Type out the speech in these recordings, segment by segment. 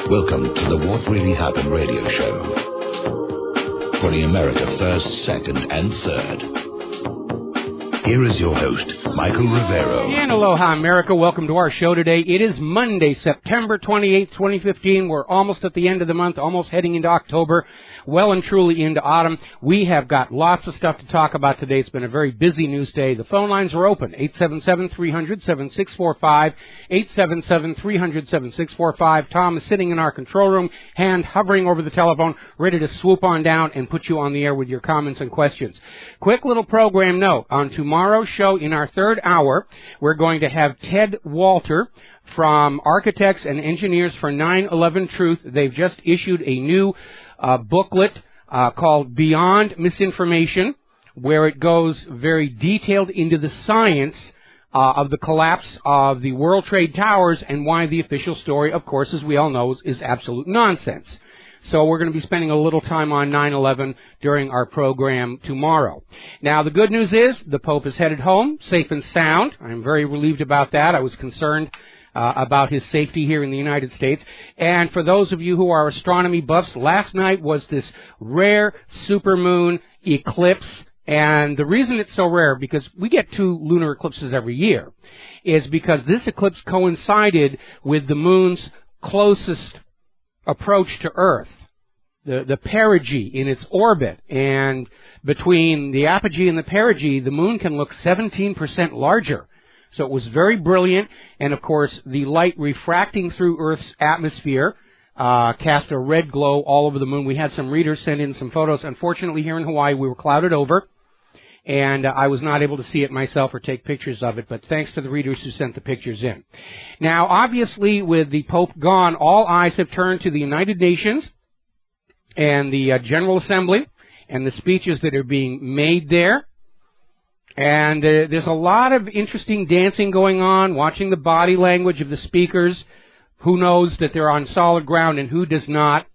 Welcome to the What Really Happened radio show. Putting America first, second, and third. Here is your host, Michael Rivero. And aloha, America. Welcome to our show today. It is Monday, September 28th, 2015. We're almost at the end of the month, almost heading into October, well and truly into autumn. We have got lots of stuff to talk about today. It's been a very busy news day. The phone lines are open, 877-300-7645, 877-300-7645. Tom is sitting in our control room, hand hovering over the telephone, ready to swoop on down and put you on the air with your comments and questions. Quick little program note. On tomorrow's show, in our third hour, we're going to have Ted Walter from Architects and Engineers for 9/11 Truth. They've just issued a new booklet called Beyond Misinformation, where it goes very detailed into the science of the collapse of the World Trade Towers and why the official story, of course, as we all know, is absolute nonsense. So we're going to be spending a little time on 9/11 during our program tomorrow. Now, the good news is the Pope is headed home, safe and sound. I'm very relieved about that. I was concerned about his safety here in the United States. And for those of you who are astronomy buffs, last night was this rare supermoon eclipse. And the reason it's so rare, because we get 2 lunar eclipses every year, is because this eclipse coincided with the moon's closest approach to Earth, the perigee in its orbit. And between the apogee and the perigee, the moon can look 17% larger. So it was very brilliant, and of course the light refracting through Earth's atmosphere cast a red glow all over the moon. We had some readers send in some photos. Unfortunately, here in Hawaii, we were clouded over, and I was not able to see it myself or take pictures of it, but thanks to the readers who sent the pictures in. Now, obviously, with the Pope gone, all eyes have turned to the United Nations and the General Assembly and the speeches that are being made there. And there's a lot of interesting dancing going on, watching the body language of the speakers. Who knows that they're on solid ground and who does not.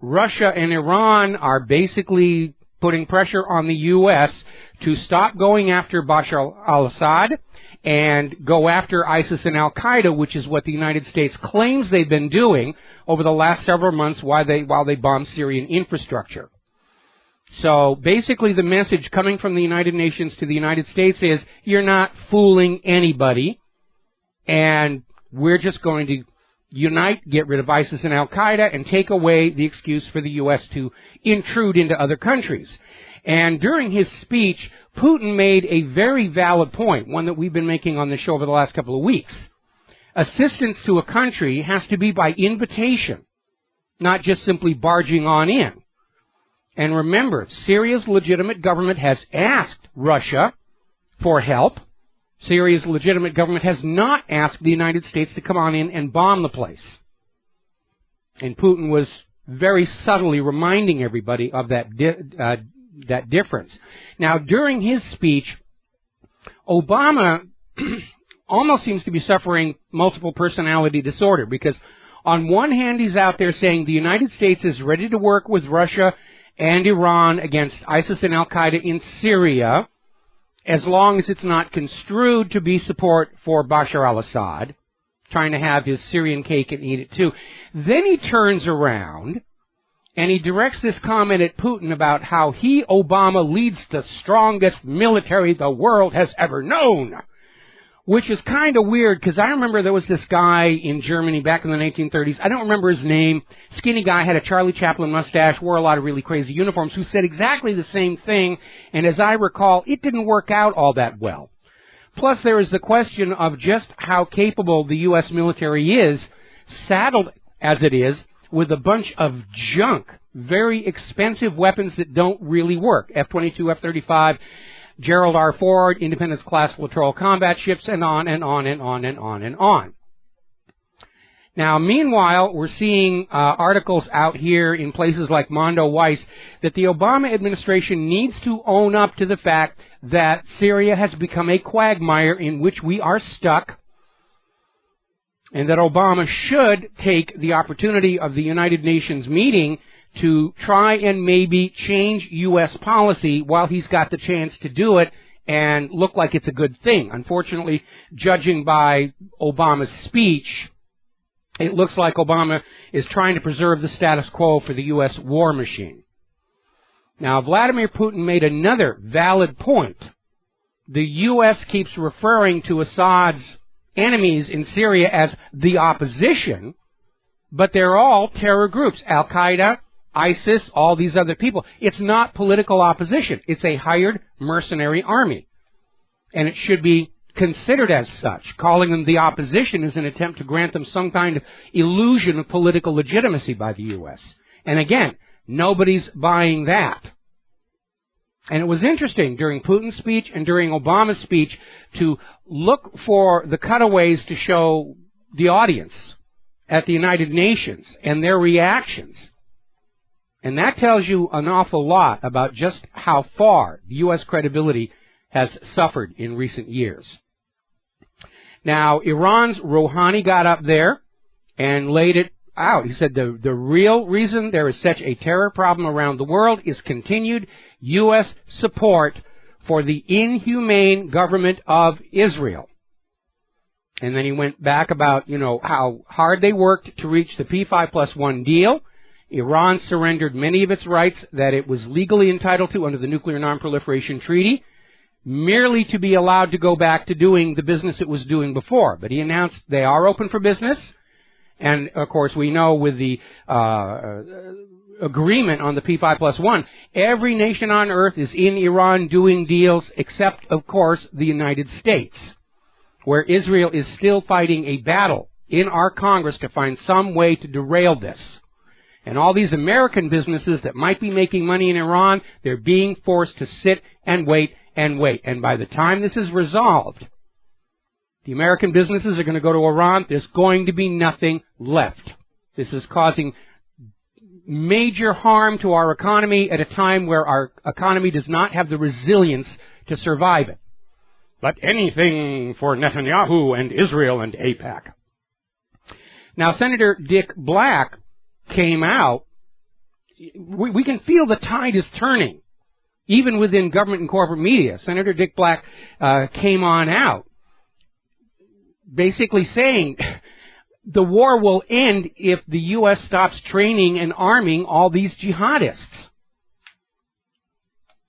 Russia and Iran are basically putting pressure on the U.S. to stop going after Bashar al-Assad and go after ISIS and al-Qaeda, which is what the United States claims they've been doing over the last several months while they bomb Syrian infrastructure. So basically the message coming from the United Nations to the United States is, you're not fooling anybody, and we're just going to unite, get rid of ISIS and al-Qaeda, and take away the excuse for the U.S. to intrude into other countries. And during his speech, Putin made a very valid point, one that we've been making on the show over the last couple of weeks. Assistance to a country has to be by invitation, not just simply barging on in. And remember, Syria's legitimate government has asked Russia for help. Syria's legitimate government has not asked the United States to come on in and bomb the place. And Putin was very subtly reminding everybody of that difference. Now, during his speech, Obama almost seems to be suffering multiple personality disorder, because on one hand he's out there saying the United States is ready to work with Russia and Iran against ISIS and al-Qaeda in Syria, as long as it's not construed to be support for Bashar al-Assad, trying to have his Syrian cake and eat it too. Then he turns around and he directs this comment at Putin about how he, Obama, leads the strongest military the world has ever known. Which is kind of weird, because I remember there was this guy in Germany back in the 1930s. I don't remember his name. Skinny guy, had a Charlie Chaplin mustache, wore a lot of really crazy uniforms, who said exactly the same thing. And as I recall, it didn't work out all that well. Plus, there is the question of just how capable the U.S. military is, saddled as it is with a bunch of junk, very expensive weapons that don't really work. F-22, F-35, Gerald R. Ford, Independence-class littoral combat ships, and on and on and on and on and on. Now, meanwhile, we're seeing articles out here in places like Mondo Weiss that the Obama administration needs to own up to the fact that Syria has become a quagmire in which we are stuck, and that Obama should take the opportunity of the United Nations meeting to try and maybe change U.S. policy while he's got the chance to do it and look like it's a good thing. Unfortunately, judging by Obama's speech, it looks like Obama is trying to preserve the status quo for the U.S. war machine. Now, Vladimir Putin made another valid point. The U.S. keeps referring to Assad's enemies in Syria as the opposition, but they're all terror groups. Al-Qaeda, ISIS, all these other people. It's not political opposition. It's a hired mercenary army. And it should be considered as such. Calling them the opposition is an attempt to grant them some kind of illusion of political legitimacy by the U.S. And again, nobody's buying that. And it was interesting during Putin's speech and during Obama's speech to look for the cutaways to show the audience at the United Nations and their reactions. And that tells you an awful lot about just how far the U.S. credibility has suffered in recent years. Now, Iran's Rouhani got up there and laid it out. He said the real reason there is such a terror problem around the world is continued U.S. support for the inhumane government of Israel. And then he went back about, how hard they worked to reach the P5+1 deal. Iran surrendered many of its rights that it was legally entitled to under the Nuclear Non-Proliferation Treaty, merely to be allowed to go back to doing the business it was doing before. But he announced they are open for business. And, of course, we know with the agreement on the P5+1, every nation on earth is in Iran doing deals except, of course, the United States, where Israel is still fighting a battle in our Congress to find some way to derail this. And all these American businesses that might be making money in Iran, they're being forced to sit and wait and wait. And by the time this is resolved, the American businesses are going to go to Iran. There's going to be nothing left. This is causing major harm to our economy at a time where our economy does not have the resilience to survive it. But anything for Netanyahu and Israel and AIPAC. Now, Senator Dick Black came out. We can feel the tide is turning, even within government and corporate media. Senator Dick Black came on out, basically saying the war will end if the U.S. stops training and arming all these jihadists.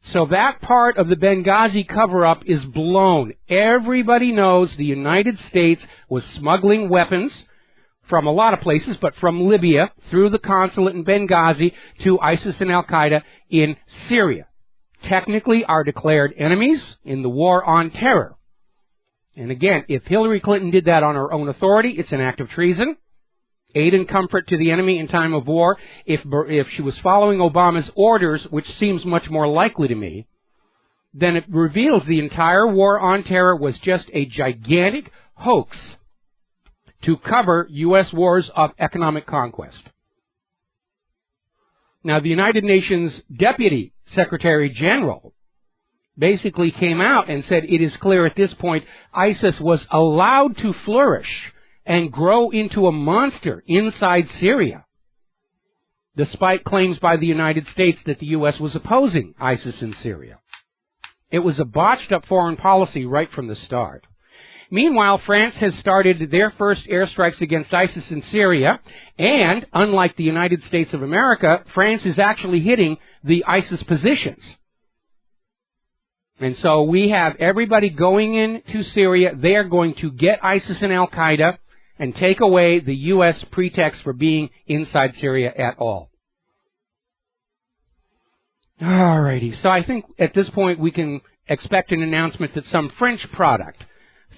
So that part of the Benghazi cover-up is blown. Everybody knows the United States was smuggling weapons from a lot of places, but from Libya through the consulate in Benghazi to ISIS and Al-Qaeda in Syria. Technically our declared enemies in the war on terror. And again, if Hillary Clinton did that on her own authority, it's an act of treason. Aid and comfort to the enemy in time of war. If she was following Obama's orders, which seems much more likely to me, then it reveals the entire war on terror was just a gigantic hoax to cover U.S. wars of economic conquest. Now, the United Nations Deputy Secretary General basically came out and said it is clear at this point ISIS was allowed to flourish and grow into a monster inside Syria, despite claims by the United States that the U.S. was opposing ISIS in Syria. It was a botched-up foreign policy right from the start. Meanwhile, France has started their first airstrikes against ISIS in Syria, and, unlike the United States of America, France is actually hitting the ISIS positions. And so we have everybody going into Syria. They are going to get ISIS and Al-Qaeda and take away the U.S. pretext for being inside Syria at all. Alrighty, so I think at this point we can expect an announcement that some French product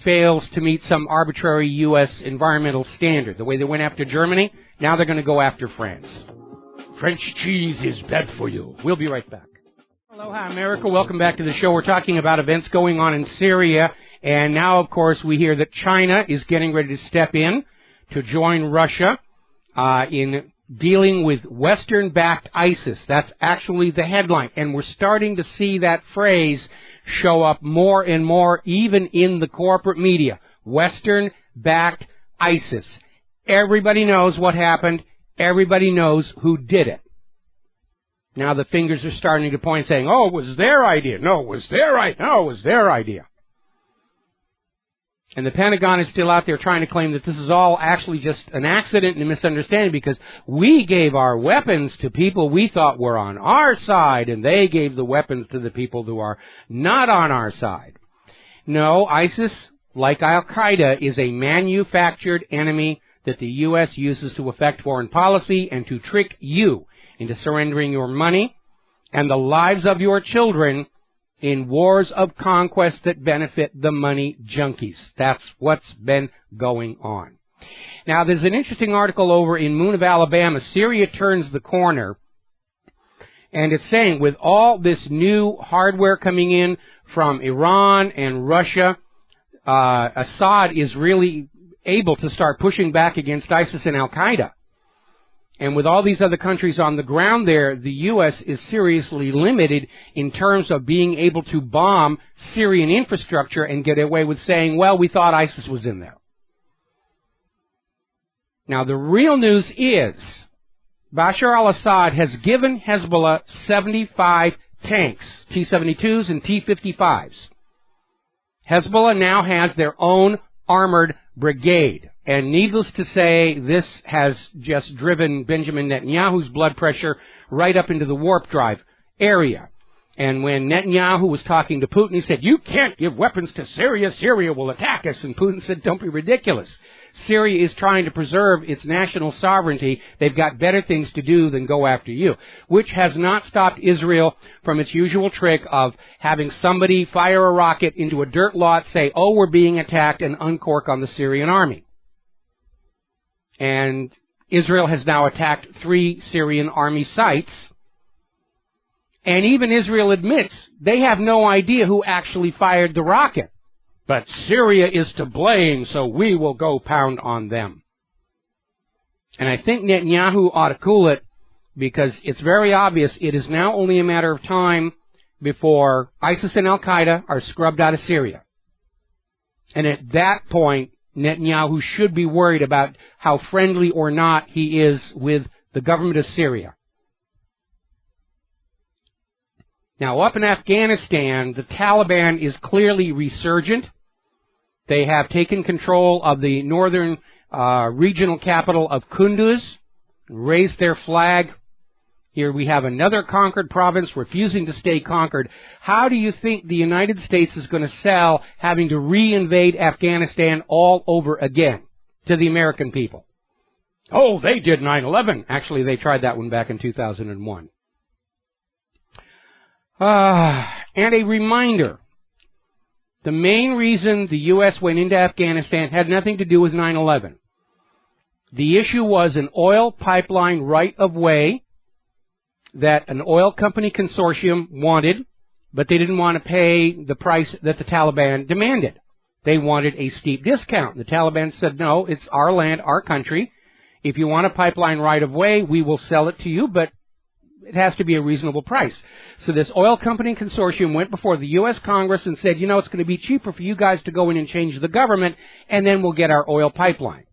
fails to meet some arbitrary U.S. environmental standard. The way they went after Germany, now they're going to go after France. French cheese is bad for you. We'll be right back. Aloha, America. Welcome back to the show. We're talking about events going on in Syria. And now, of course, we hear that China is getting ready to step in to join Russia in dealing with Western-backed ISIS. That's actually the headline. And we're starting to see that phrase show up more and more, even in the corporate media. Western-backed ISIS. Everybody knows what happened. Everybody knows who did it. Now the fingers are starting to point, saying, oh, it was their idea. No, it was their idea. No, it was their idea. And the Pentagon is still out there trying to claim that this is all actually just an accident and a misunderstanding because we gave our weapons to people we thought were on our side, and they gave the weapons to the people who are not on our side. No, ISIS, like Al-Qaeda, is a manufactured enemy that the U.S. uses to affect foreign policy and to trick you into surrendering your money and the lives of your children in wars of conquest that benefit the money junkies. That's what's been going on. Now, there's an interesting article over in Moon of Alabama. Syria turns the corner, and it's saying with all this new hardware coming in from Iran and Russia, Assad is really able to start pushing back against ISIS and Al-Qaeda. And with all these other countries on the ground there, the U.S. is seriously limited in terms of being able to bomb Syrian infrastructure and get away with saying, well, we thought ISIS was in there. Now, the real news is Bashar al-Assad has given Hezbollah 75 tanks, T-72s and T-55s. Hezbollah now has their own armored brigade. And needless to say, this has just driven Benjamin Netanyahu's blood pressure right up into the warp drive area. And when Netanyahu was talking to Putin, he said, you can't give weapons to Syria. Syria will attack us. And Putin said, don't be ridiculous. Syria is trying to preserve its national sovereignty. They've got better things to do than go after you, which has not stopped Israel from its usual trick of having somebody fire a rocket into a dirt lot, say, oh, we're being attacked, and uncork on the Syrian army. And Israel has now attacked 3 Syrian army sites. And even Israel admits they have no idea who actually fired the rocket. But Syria is to blame, so we will go pound on them. And I think Netanyahu ought to cool it, because it's very obvious it is now only a matter of time before ISIS and Al-Qaeda are scrubbed out of Syria. And at that point, Netanyahu should be worried about how friendly or not he is with the government of Syria. Now, up in Afghanistan, the Taliban is clearly resurgent. They have taken control of the northern regional capital of Kunduz, raised their flag. Here we have another conquered province refusing to stay conquered. How do you think the United States is going to sell having to reinvade Afghanistan all over again to the American people? Oh, they did 9/11. Actually, they tried that one back in 2001. And a reminder, the main reason the U.S. went into Afghanistan had nothing to do with 9/11. The issue was an oil pipeline right-of-way that an oil company consortium wanted, but they didn't want to pay the price that the Taliban demanded. They wanted a steep discount. The Taliban said, no, it's our land, our country. If you want a pipeline right-of-way, we will sell it to you, but it has to be a reasonable price. So this oil company consortium went before the U.S. Congress and said, you know, it's going to be cheaper for you guys to go in and change the government, and then we'll get our oil pipeline.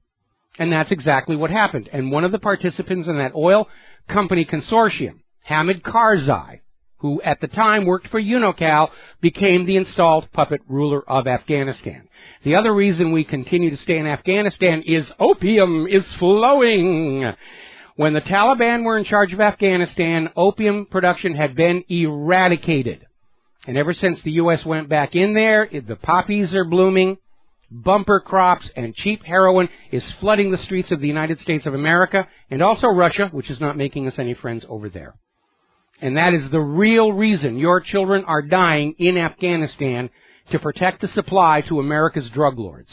And that's exactly what happened. And one of the participants in that oil company consortium, Hamid Karzai, who at the time worked for UNOCAL, became the installed puppet ruler of Afghanistan. The other reason we continue to stay in Afghanistan is opium is flowing. When the Taliban were in charge of Afghanistan, opium production had been eradicated. And ever since the U.S. went back in there, the poppies are blooming, bumper crops, and cheap heroin is flooding the streets of the United States of America, and also Russia, which is not making us any friends over there. And that is the real reason your children are dying in Afghanistan, to protect the supply to America's drug lords.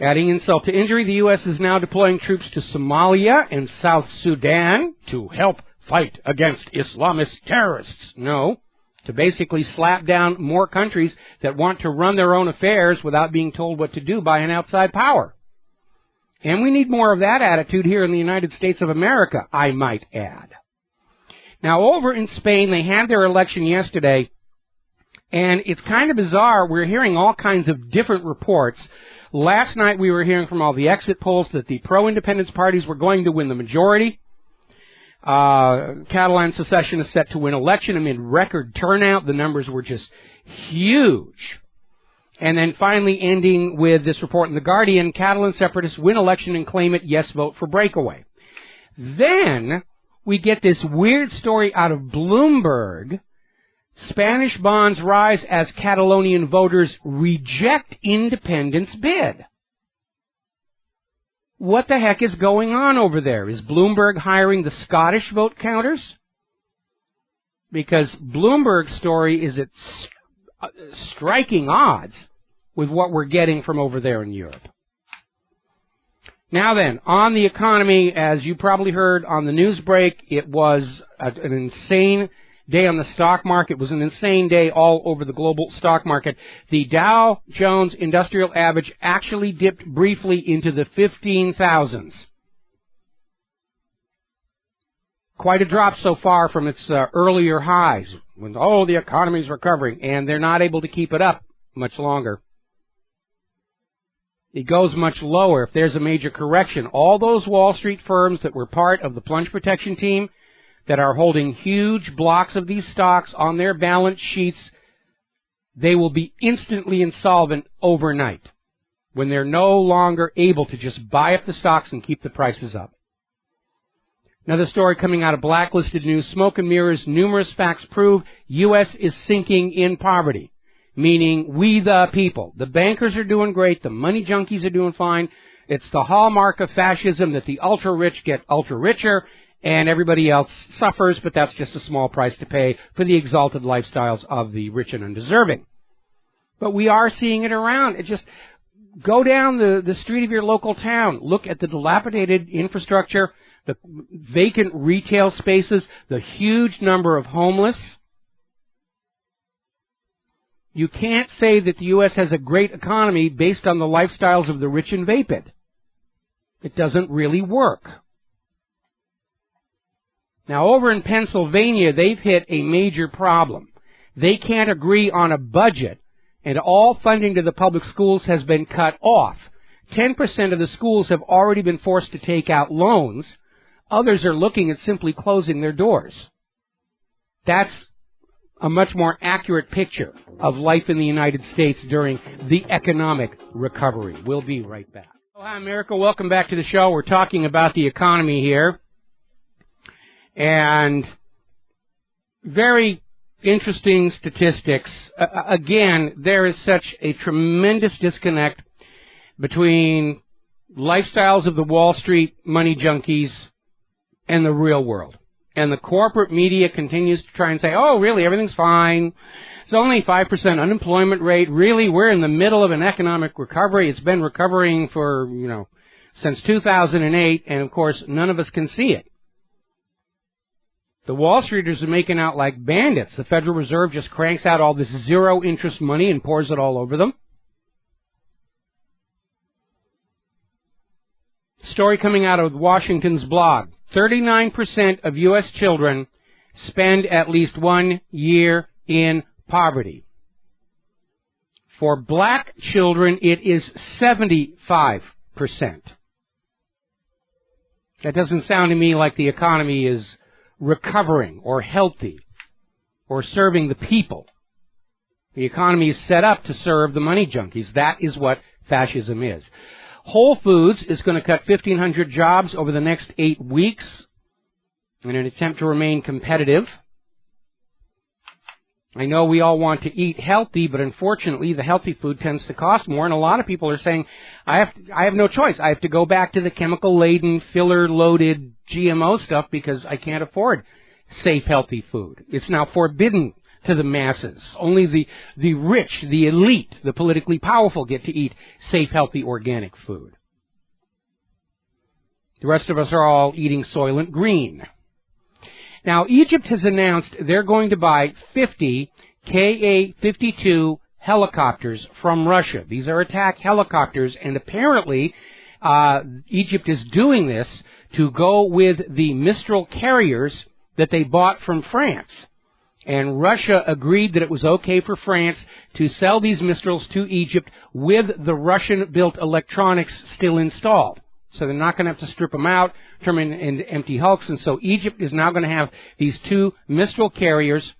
Adding insult to injury, the U.S. is now deploying troops to Somalia and South Sudan to help fight against Islamist terrorists. No, to basically slap down more countries that want to run their own affairs without being told what to do by an outside power. And we need more of that attitude here in the United States of America, I might add. Now, over in Spain, they had their election yesterday, and it's kind of bizarre. We're hearing all kinds of different reports. Last night we were hearing from all the exit polls that the pro-independence parties were going to win the majority. Catalan secession is set to win election amid record turnout. The numbers were just huge. And then finally ending with this report in The Guardian, Catalan separatists win election and claim it, yes, vote for breakaway. Then we get this weird story out of Bloomberg. Spanish bonds rise as Catalonian voters reject independence bid. What the heck is going on over there? Is Bloomberg hiring the Scottish vote counters? Because Bloomberg's story is at striking odds with what we're getting from over there in Europe. Now then, on the economy, as you probably heard on the news break, it was an insane day on the stock market. It was an insane day all over the global stock market. The Dow Jones Industrial Average actually dipped briefly into the 15,000s. Quite a drop so far from its earlier highs. When, the economy's recovering, and they're not able to keep it up much longer. It goes much lower if there's a major correction. All those Wall Street firms that were part of the plunge protection team that are holding huge blocks of these stocks on their balance sheets, they will be instantly insolvent overnight when they're no longer able to just buy up the stocks and keep the prices up. Another story coming out of Blacklisted News, smoke and mirrors, numerous facts prove U.S. is sinking in poverty, meaning we the people. The bankers are doing great, the money junkies are doing fine. It's the hallmark of fascism that the ultra-rich get ultra-richer, and everybody else suffers, but that's just a small price to pay for the exalted lifestyles of the rich and undeserving. But we are seeing it around. It just, go down the street of your local town, look at the dilapidated infrastructure, the vacant retail spaces, the huge number of homeless. You can't say that the U.S. has a great economy based on the lifestyles of the rich and vapid. It doesn't really work. Now, over in Pennsylvania, they've hit a major problem. They can't agree on a budget, and all funding to the public schools has been cut off. 10% of the schools have already been forced to take out loans. Others are looking at simply closing their doors. That's a much more accurate picture of life in the United States during the economic recovery. We'll be right back. Oh, hi, America. Welcome back to the show. We're talking about the economy here. And very interesting statistics. Again, there is such a tremendous disconnect between lifestyles of the Wall Street money junkies and the real world. And the corporate media continues to try and say, oh, really, everything's fine. It's only 5% unemployment rate. Really, we're in the middle of an economic recovery. It's been recovering for, since 2008, and of course, none of us can see it. The Wall Streeters are making out like bandits. The Federal Reserve just cranks out all this zero-interest money and pours it all over them. Story coming out of Washington's blog. 39% of U.S. children spend at least 1 year in poverty. For black children, it is 75%. That doesn't sound to me like the economy is recovering or healthy or serving the people. The economy is set up to serve the money junkies. That is what fascism is. Whole Foods is going to cut 1,500 jobs over the next 8 weeks in an attempt to remain competitive. I know we all want to eat healthy, but unfortunately the healthy food tends to cost more, and a lot of people are saying, I have no choice. I have to go back to the chemical-laden, filler-loaded GMO stuff because I can't afford safe, healthy food. It's now forbidden to the masses. Only the rich, the elite, the politically powerful get to eat safe, healthy, organic food. The rest of us are all eating Soylent Green. Now, Egypt has announced they're going to buy 50 Ka-52 helicopters from Russia. These are attack helicopters, and apparently Egypt is doing this to go with the Mistral carriers that they bought from France. And Russia agreed that it was okay for France to sell these Mistrals to Egypt with the Russian-built electronics still installed. So they're not going to have to strip them out, turn them into empty hulks. And so Egypt is now going to have these 2 Mistral carriers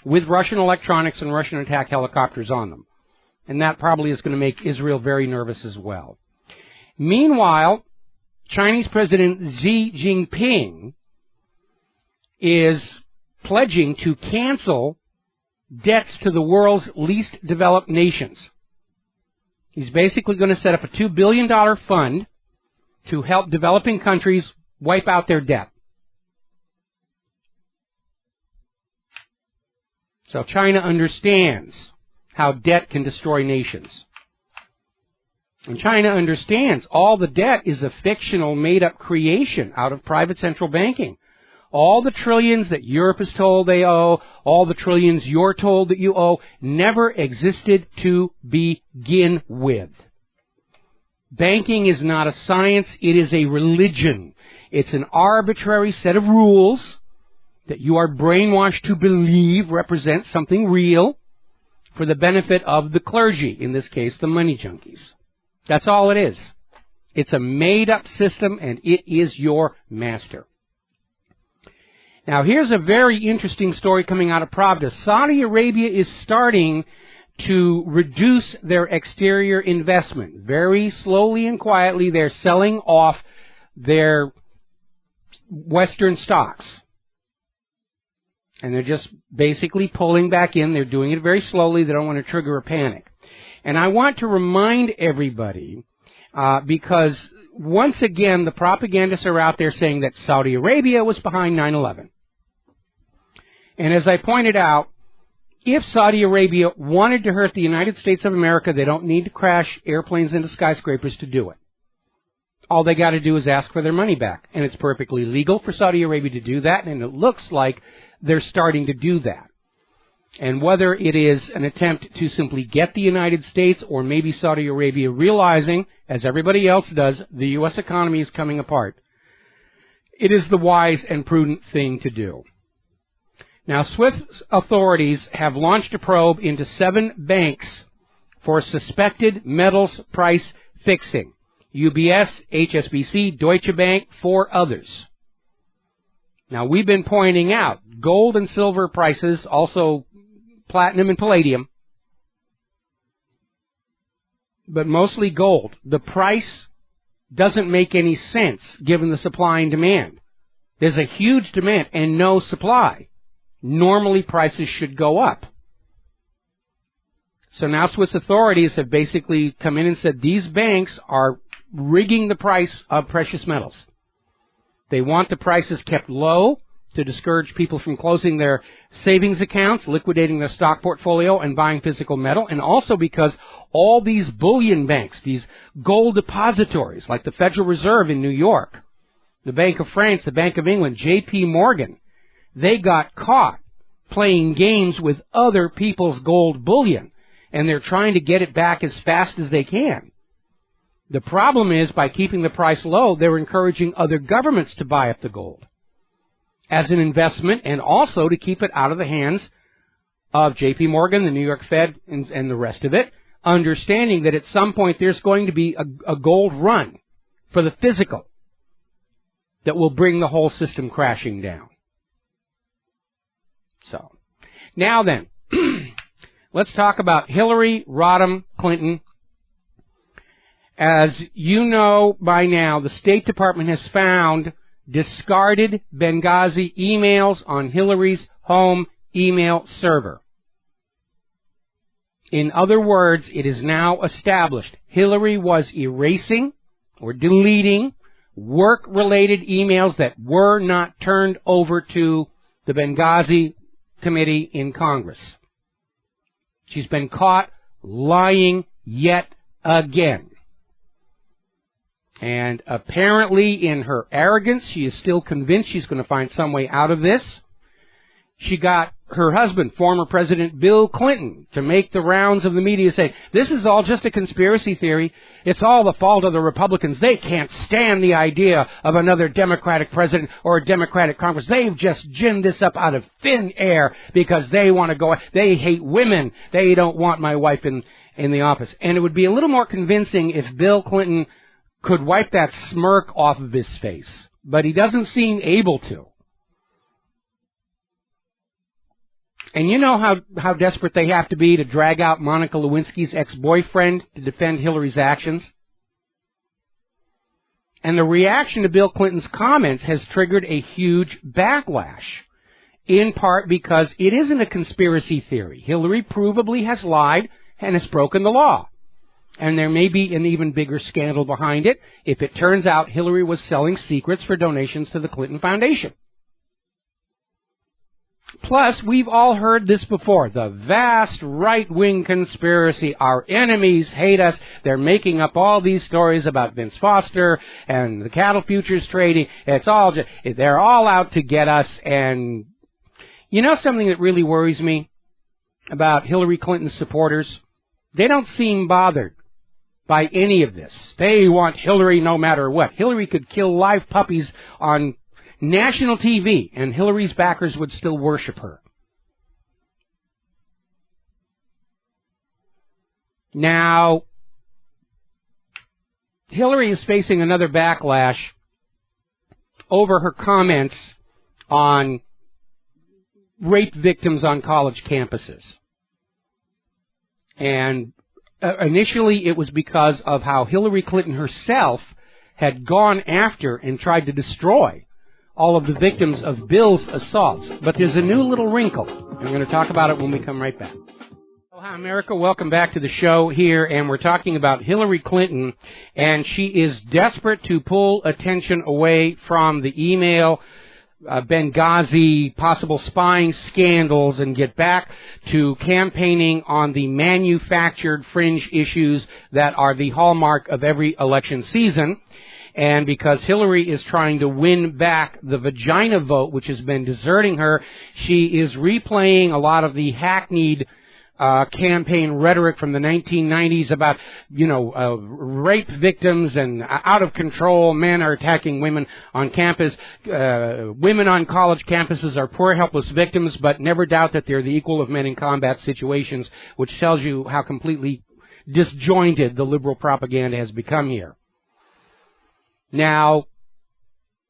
with Russian electronics and Russian attack helicopters on them. And that probably is going to make Israel very nervous as well. Meanwhile, Chinese President Xi Jinping is pledging to cancel debts to the world's least developed nations. He's basically going to set up a $2 billion fund to help developing countries wipe out their debt. So China understands how debt can destroy nations. And China understands all the debt is a fictional, made-up creation out of private central banking. All the trillions that Europe is told they owe, all the trillions you're told that you owe, never existed to begin with. Banking is not a science, it is a religion. It's an arbitrary set of rules that you are brainwashed to believe represent something real for the benefit of the clergy, in this case, the money junkies. That's all it is. It's a made-up system, and it is your master. Now, here's a very interesting story coming out of Pravda. Saudi Arabia is starting to reduce their exterior investment. Very slowly and quietly, they're selling off their Western stocks. And they're just basically pulling back in. They're doing it very slowly. They don't want to trigger a panic. And I want to remind everybody, because once again, the propagandists are out there saying that Saudi Arabia was behind 9/11. And as I pointed out, if Saudi Arabia wanted to hurt the United States of America, they don't need to crash airplanes into skyscrapers to do it. All they got to do is ask for their money back. And it's perfectly legal for Saudi Arabia to do that, and it looks like they're starting to do that. And whether it is an attempt to simply get the United States or maybe Saudi Arabia realizing, as everybody else does, the U.S. economy is coming apart, it is the wise and prudent thing to do. Now, Swiss authorities have launched a probe into 7 banks for suspected metals price fixing. UBS, HSBC, Deutsche Bank, 4 others. Now, we've been pointing out gold and silver prices, also platinum and palladium, but mostly gold. The price doesn't make any sense given the supply and demand. There's a huge demand and no supply. Normally, prices should go up. So now Swiss authorities have basically come in and said these banks are rigging the price of precious metals. They want the prices kept low to discourage people from closing their savings accounts, liquidating their stock portfolio, and buying physical metal, and also because all these bullion banks, these gold depositories, like the Federal Reserve in New York, the Bank of France, the Bank of England, J.P. Morgan, they got caught playing games with other people's gold bullion, and they're trying to get it back as fast as they can. The problem is, by keeping the price low, they're encouraging other governments to buy up the gold as an investment and also to keep it out of the hands of J.P. Morgan, the New York Fed, and the rest of it, understanding that at some point there's going to be a gold run for the physical that will bring the whole system crashing down. So, now then, let's talk about Hillary Rodham Clinton. As you know by now, the State Department has found discarded Benghazi emails on Hillary's home email server. In other words, it is now established Hillary was erasing or deleting work-related emails that were not turned over to the Benghazi committee in Congress. She's been caught lying yet again. And apparently, in her arrogance, she is still convinced she's going to find some way out of this. She got her husband, former President Bill Clinton, to make the rounds of the media saying, this is all just a conspiracy theory. It's all the fault of the Republicans. They can't stand the idea of another Democratic president or a Democratic Congress. They've just ginned this up out of thin air because they want to go. They hate women. They don't want my wife in the office. And it would be a little more convincing if Bill Clinton could wipe that smirk off of his face. But he doesn't seem able to. And you know how desperate they have to be to drag out Monica Lewinsky's ex-boyfriend to defend Hillary's actions? And the reaction to Bill Clinton's comments has triggered a huge backlash, in part because it isn't a conspiracy theory. Hillary provably has lied and has broken the law. And there may be an even bigger scandal behind it if it turns out Hillary was selling secrets for donations to the Clinton Foundation. Plus, we've all heard this before, the vast right-wing conspiracy. Our enemies hate us. They're making up all these stories about Vince Foster and the cattle futures trading. They're all out to get us. And you know something that really worries me about Hillary Clinton's supporters? They don't seem bothered by any of this. They want Hillary no matter what. Hillary could kill live puppies on national TV, and Hillary's backers would still worship her. Now, Hillary is facing another backlash over her comments on rape victims on college campuses. And initially it was because of how Hillary Clinton herself had gone after and tried to destroy all of the victims of Bill's assaults. But there's a new little wrinkle. I'm going to talk about it when we come right back. Hi, America. Welcome back to the show here, and we're talking about Hillary Clinton, and she is desperate to pull attention away from the email, Benghazi, possible spying scandals, and get back to campaigning on the manufactured fringe issues that are the hallmark of every election season. And because Hillary is trying to win back the vagina vote, which has been deserting her, she is replaying a lot of the hackneyed campaign rhetoric from the 1990s about, rape victims and out of control, men are attacking women on campus. Women on college campuses are poor, helpless victims, but never doubt that they're the equal of men in combat situations, which tells you how completely disjointed the liberal propaganda has become here. Now,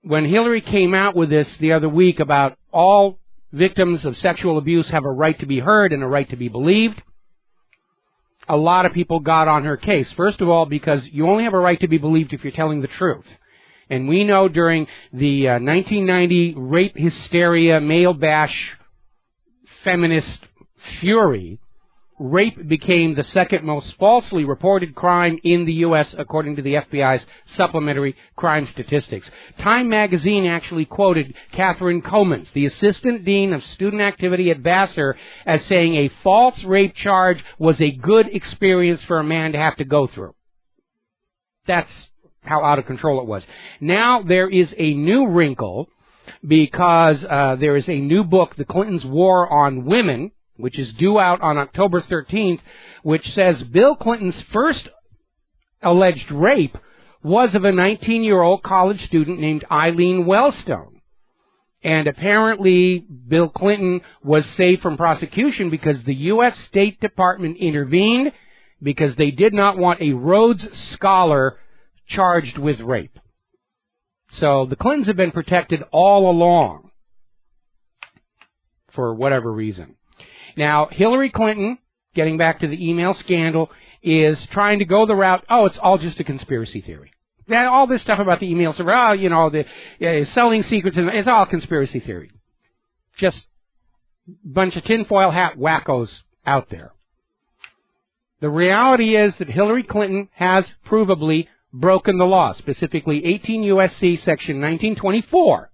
when Hillary came out with this the other week about all victims of sexual abuse have a right to be heard and a right to be believed, a lot of people got on her case. First of all, because you only have a right to be believed if you're telling the truth. And we know during the 1990 rape hysteria, male bash, feminist fury, rape became the second most falsely reported crime in the U.S. according to the FBI's supplementary crime statistics. Time magazine actually quoted Catherine Comans, the assistant dean of student activity at Vassar, as saying a false rape charge was a good experience for a man to have to go through. That's how out of control it was. Now there is a new wrinkle because there is a new book, The Clintons' War on Women, which is due out on October 13th, which says Bill Clinton's first alleged rape was of a 19-year-old college student named Eileen Wellstone. And apparently Bill Clinton was saved from prosecution because the U.S. State Department intervened because they did not want a Rhodes Scholar charged with rape. So the Clintons have been protected all along for whatever reason. Now, Hillary Clinton, getting back to the email scandal, is trying to go the route, it's all just a conspiracy theory. Now, all this stuff about the emails, selling secrets, it's all conspiracy theory. Just a bunch of tinfoil hat wackos out there. The reality is that Hillary Clinton has provably broken the law, specifically 18 U.S.C. Section 1924.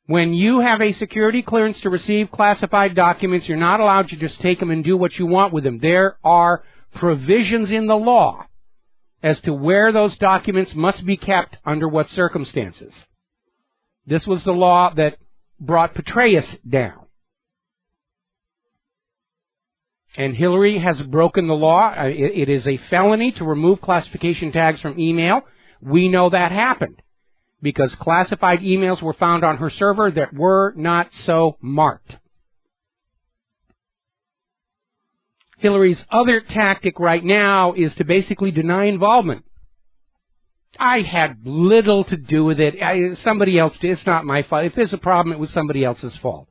When you have a security clearance to receive classified documents, you're not allowed to just take them and do what you want with them. There are provisions in the law as to where those documents must be kept under what circumstances. This was the law that brought Petraeus down. And Hillary has broken the law. It is a felony to remove classification tags from email. We know that happened, because classified emails were found on her server that were not so marked. Hillary's other tactic right now is to basically deny involvement. I had little to do with it. Somebody else did. It's not my fault. If there's a problem, it was somebody else's fault.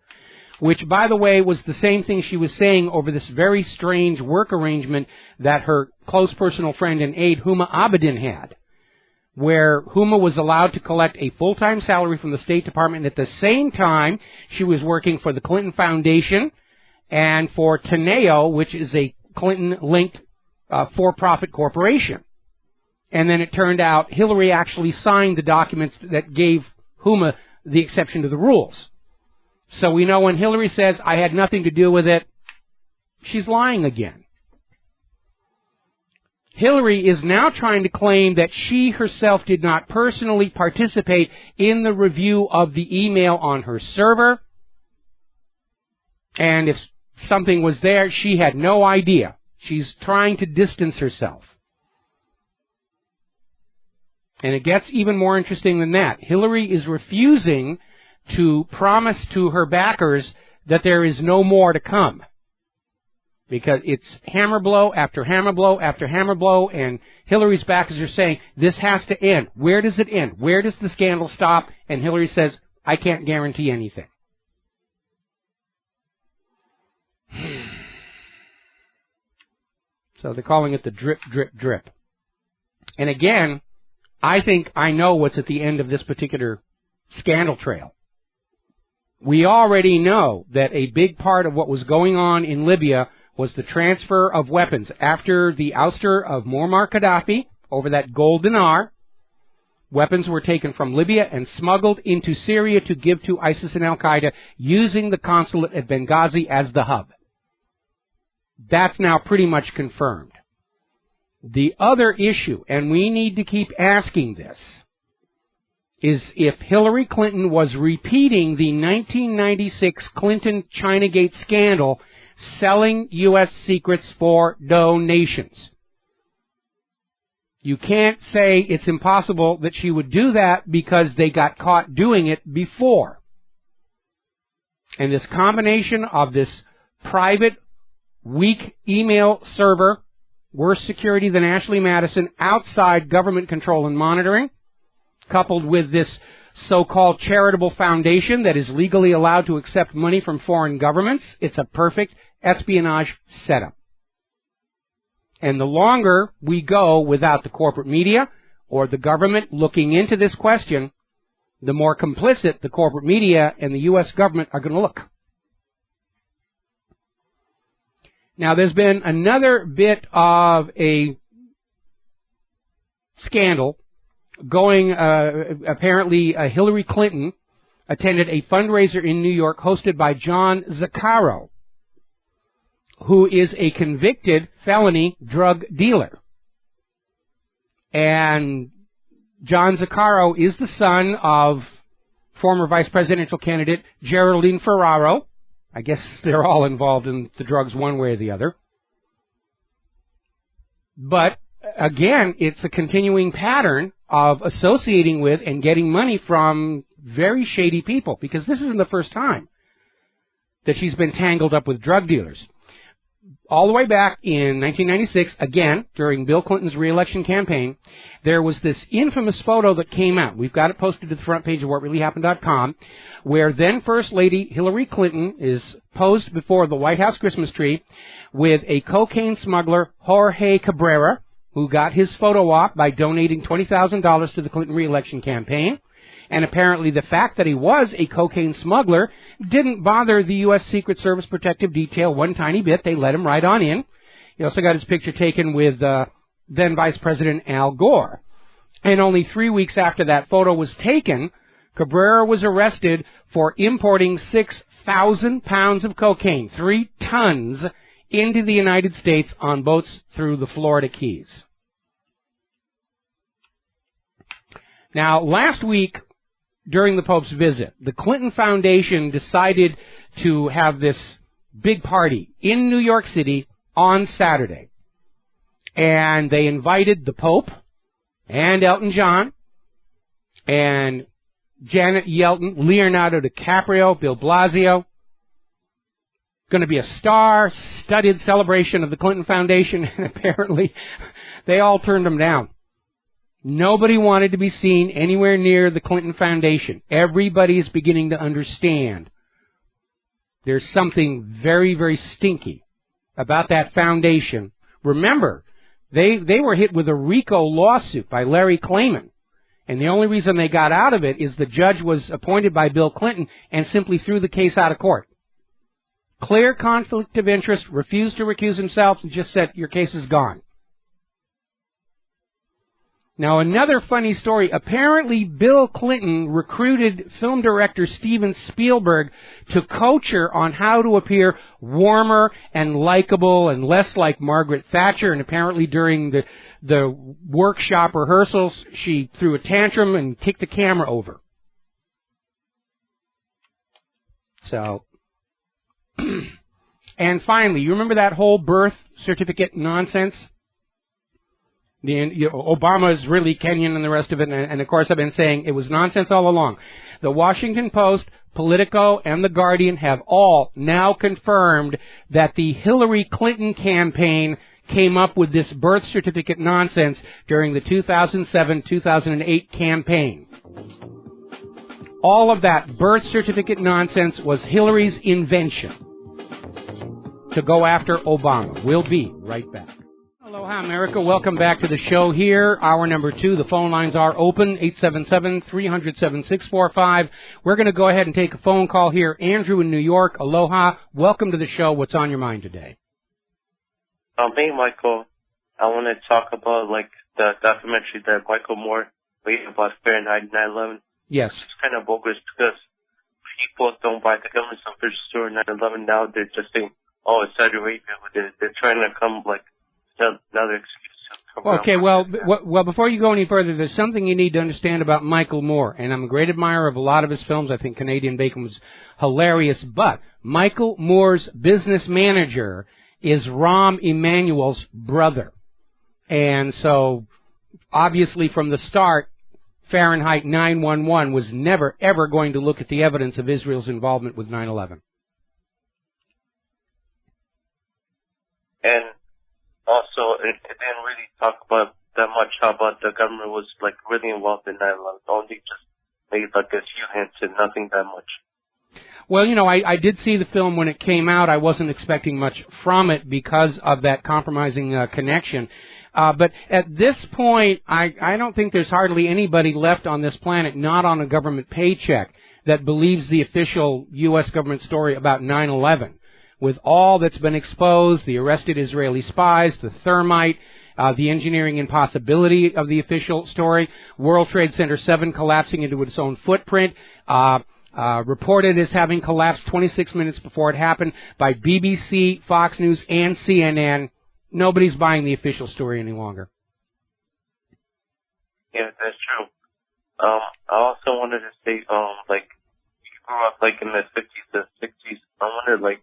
which, by the way, was the same thing she was saying over this very strange work arrangement that her close personal friend and aide, Huma Abedin, had, where Huma was allowed to collect a full-time salary from the State Department, and at the same time, she was working for the Clinton Foundation and for Teneo, which is a Clinton-linked for-profit corporation. And then it turned out Hillary actually signed the documents that gave Huma the exception to the rules. So we know when Hillary says, I had nothing to do with it, she's lying again. Hillary is now trying to claim that she herself did not personally participate in the review of the email on her server. And if something was there, she had no idea. She's trying to distance herself. And it gets even more interesting than that. Hillary is refusing to promise to her backers that there is no more to come. Because it's hammer blow after hammer blow after hammer blow, and Hillary's backers are saying, this has to end. Where does it end? Where does the scandal stop? And Hillary says, I can't guarantee anything. So they're calling it the drip, drip, drip. And again, I think I know what's at the end of this particular scandal trail. We already know that a big part of what was going on in Libya was the transfer of weapons. After the ouster of Muammar Gaddafi over that gold dinar, weapons were taken from Libya and smuggled into Syria to give to ISIS and Al-Qaeda using the consulate at Benghazi as the hub. That's now pretty much confirmed. The other issue, and we need to keep asking this, is if Hillary Clinton was repeating the 1996 Clinton Chinagate scandal, selling U.S. secrets for donations. You can't say it's impossible that she would do that because they got caught doing it before. And this combination of this private, weak email server, worse security than Ashley Madison, outside government control and monitoring, coupled with this so-called charitable foundation that is legally allowed to accept money from foreign governments, it's a perfect espionage setup. And the longer we go without the corporate media or the government looking into this question, the more complicit the corporate media and the U.S. government are going to look. Now, there's been another bit of a scandal going, apparently Hillary Clinton attended a fundraiser in New York hosted by John Zaccaro, who is a convicted felony drug dealer. And John Zaccaro is the son of former vice presidential candidate Geraldine Ferraro. I guess they're all involved in the drugs one way or the other. But, again, it's a continuing pattern of associating with and getting money from very shady people, because this isn't the first time that she's been tangled up with drug dealers. All the way back in 1996, again, during Bill Clinton's re-election campaign, there was this infamous photo that came out. We've got it posted to the front page of WhatReallyHappened.com, where then First Lady Hillary Clinton is posed before the White House Christmas tree with a cocaine smuggler, Jorge Cabrera, who got his photo op by donating $20,000 to the Clinton re-election campaign. And apparently the fact that he was a cocaine smuggler didn't bother the U.S. Secret Service Protective Detail one tiny bit. They let him right on in. He also got his picture taken with then Vice President Al Gore. And only 3 weeks after that photo was taken, Cabrera was arrested for importing 6,000 pounds of cocaine, 3 tons, into the United States on boats through the Florida Keys. Now, last week, during the Pope's visit, the Clinton Foundation decided to have this big party in New York City on Saturday. And they invited the Pope and Elton John and Janet Yellen, Leonardo DiCaprio, Bill Blasio. Going to be a star-studded celebration of the Clinton Foundation, and apparently they all turned them down. Nobody wanted to be seen anywhere near the Clinton Foundation. Everybody is beginning to understand there's something very, very stinky about that foundation. Remember, they were hit with a RICO lawsuit by Larry Klayman. And the only reason they got out of it is the judge was appointed by Bill Clinton and simply threw the case out of court. Clear conflict of interest, refused to recuse himself, and just said, your case is gone. Now, another funny story. Apparently, Bill Clinton recruited film director Steven Spielberg to coach her on how to appear warmer and likable and less like Margaret Thatcher. And apparently, during the workshop rehearsals, she threw a tantrum and kicked the camera over. So, and finally, you remember that whole birth certificate nonsense? Obama is really Kenyan and the rest of it, and of course I've been saying it was nonsense all along. The Washington Post, Politico, and The Guardian have all now confirmed that the Hillary Clinton campaign came up with this birth certificate nonsense during the 2007-2008 campaign. All of that birth certificate nonsense was Hillary's invention to go after Obama. We'll be right back. Aloha, America. Welcome back to the show here. Hour number 2. The phone lines are open, 877-300-7645. We're going to go ahead and take a phone call here. Andrew in New York. Aloha. Welcome to the show. What's on your mind today? Hey, Michael. I want to talk about, the documentary that Michael Moore made about Fahrenheit 9/11. Yes. It's kind of bogus because people don't buy the government's official story 9/11 now. They're just saying, oh, it's Saudi Arabia. They're trying to come, another excuse. Okay, well, before you go any further, there's something you need to understand about Michael Moore, and I'm a great admirer of a lot of his films. I think Canadian Bacon was hilarious, but Michael Moore's business manager is Rahm Emanuel's brother. And so, obviously from the start, Fahrenheit 9/11 was never, ever going to look at the evidence of Israel's involvement with 9/11. And also, it didn't really talk about that much how about the government was, really involved in 9/11. Only just made, a few hints and nothing that much. Well, I did see the film when it came out. I wasn't expecting much from it because of that compromising connection. But at this point, I don't think there's hardly anybody left on this planet, not on a government paycheck, that believes the official U.S. government story about 9/11. With all that's been exposed, the arrested Israeli spies, the thermite, the engineering impossibility of the official story, World Trade Center 7 collapsing into its own footprint, reported as having collapsed 26 minutes before it happened by BBC, Fox News, and CNN. Nobody's buying the official story any longer. Yeah, that's true. I also wanted to say, you grew up, in the 50s, the 60s. I wonder,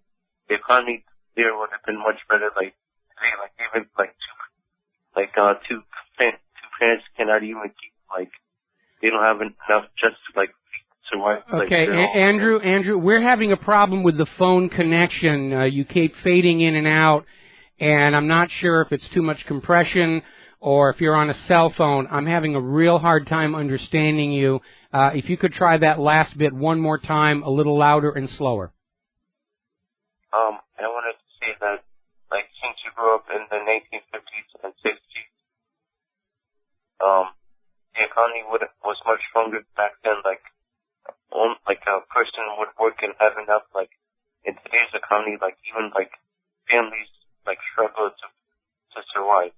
the economy there would have been much better, today, even, two parents cannot even keep, they don't have enough just to, survive. Okay, Andrew, we're having a problem with the phone connection. You keep fading in and out, and I'm not sure if it's too much compression or if you're on a cell phone. I'm having a real hard time understanding you. If you could try that last bit one more time, a little louder and slower. I wanted to say that, since you grew up in the 1950s and 60s, the economy was much stronger back then. A person would work and have enough. In today's economy, even families struggle to survive.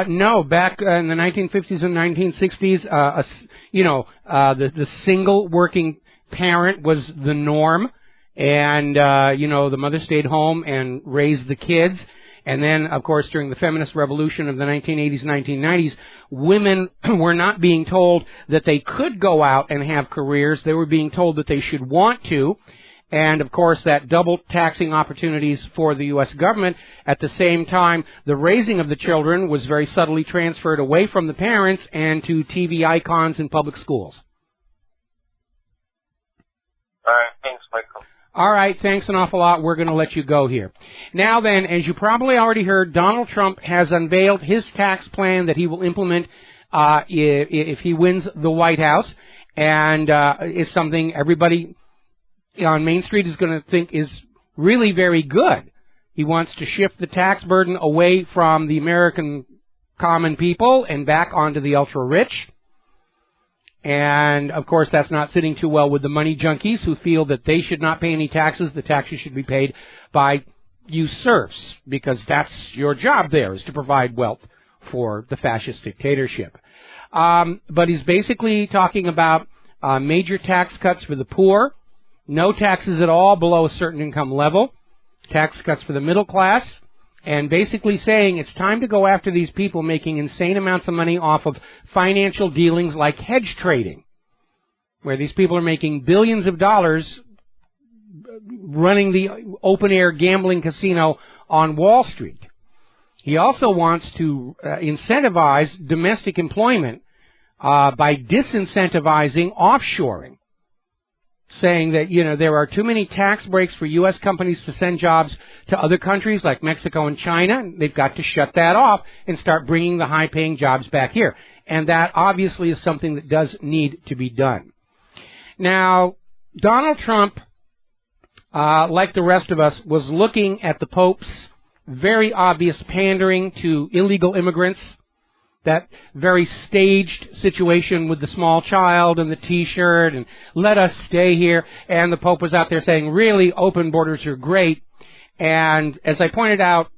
No, back in the 1950s and 1960s, the single working parent was the norm. And, the mother stayed home and raised the kids. And then, of course, during the feminist revolution of the 1980s, 1990s, women were not being told that they could go out and have careers. They were being told that they should want to. And, of course, that double taxing opportunities for the U.S. government. At the same time, the raising of the children was very subtly transferred away from the parents and to TV icons in public schools. All right. Thanks, Michael. All right, thanks an awful lot. We're going to let you go here. Now then, as you probably already heard, Donald Trump has unveiled his tax plan that he will implement if he wins the White House, and it's something everybody on Main Street is going to think is really very good. He wants to shift the tax burden away from the American common people and back onto the ultra-rich. And, of course, that's not sitting too well with the money junkies who feel that they should not pay any taxes. The taxes should be paid by you serfs, because that's your job there, is to provide wealth for the fascist dictatorship. But he's basically talking about major tax cuts for the poor, no taxes at all below a certain income level, tax cuts for the middle class, and basically saying it's time to go after these people making insane amounts of money off of financial dealings like hedge trading, where these people are making billions of dollars running the open-air gambling casino on Wall Street. He also wants to incentivize domestic employment by disincentivizing offshoring, saying that, there are too many tax breaks for U.S. companies to send jobs to other countries like Mexico and China. They've got to shut that off and start bringing the high-paying jobs back here. And that obviously is something that does need to be done. Now, Donald Trump, like the rest of us, was looking at the Pope's very obvious pandering to illegal immigrants, that very staged situation with the small child and the T-shirt and let us stay here. And the Pope was out there saying, really, open borders are great. And as I pointed out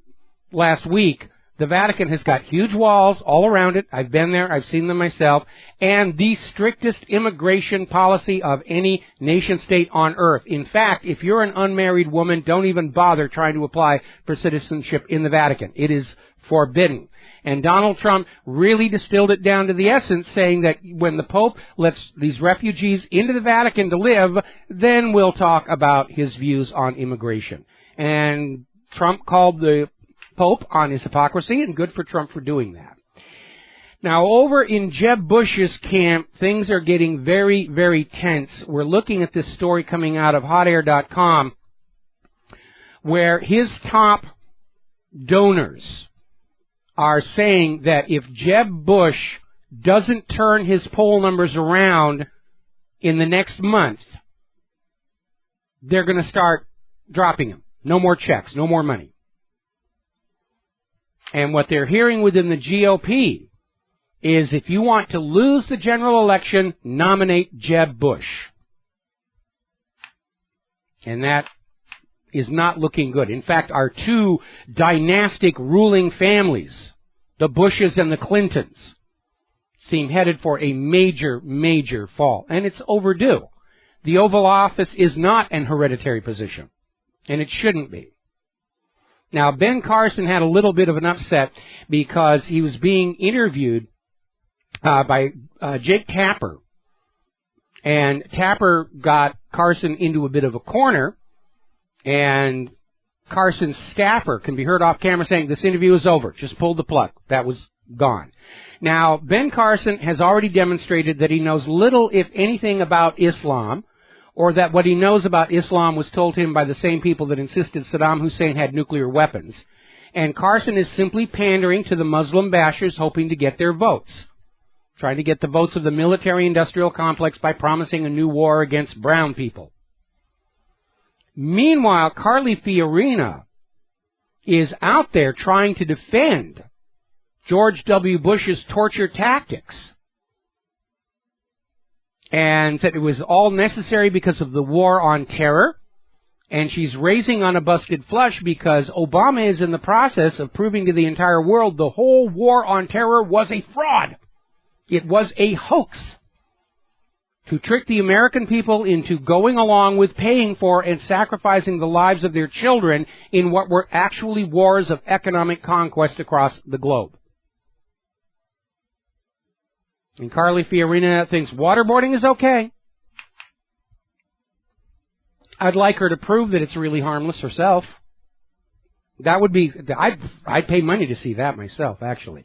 last week, the Vatican has got huge walls all around it. I've been there. I've seen them myself. And the strictest immigration policy of any nation state on earth. In fact, if you're an unmarried woman, don't even bother trying to apply for citizenship in the Vatican. It is forbidden. And Donald Trump really distilled it down to the essence, saying that when the Pope lets these refugees into the Vatican to live, then we'll talk about his views on immigration. And Trump called the Pope on his hypocrisy, and good for Trump for doing that. Now, over in Jeb Bush's camp, things are getting very, very tense. We're looking at this story coming out of hotair.com, where his top donors are saying that if Jeb Bush doesn't turn his poll numbers around in the next month, they're going to start dropping him. No more checks, no more money. And what they're hearing within the GOP is if you want to lose the general election, nominate Jeb Bush. And that is not looking good. In fact, our two dynastic ruling families, the Bushes and the Clintons, seem headed for a major, major fall. And it's overdue. The Oval Office is not an hereditary position, and it shouldn't be. Now, Ben Carson had a little bit of an upset because he was being interviewed by Jake Tapper, and Tapper got Carson into a bit of a corner, and Carson's staffer can be heard off camera saying, this interview is over. Just pulled the plug. That was gone. Now, Ben Carson has already demonstrated that he knows little, if anything, about Islam, or that what he knows about Islam was told to him by the same people that insisted Saddam Hussein had nuclear weapons. And Carson is simply pandering to the Muslim bashers, hoping to get their votes. Trying to get the votes of the military-industrial complex by promising a new war against brown people. Meanwhile, Carly Fiorina is out there trying to defend George W. Bush's torture tactics, and that it was all necessary because of the war on terror, and she's raising on a busted flush because Obama is in the process of proving to the entire world the whole war on terror was a fraud. It was a hoax to trick the American people into going along with paying for and sacrificing the lives of their children in what were actually wars of economic conquest across the globe. And Carly Fiorina thinks waterboarding is okay. I'd like her to prove that it's really harmless herself. That would be, I'd pay money to see that myself, actually.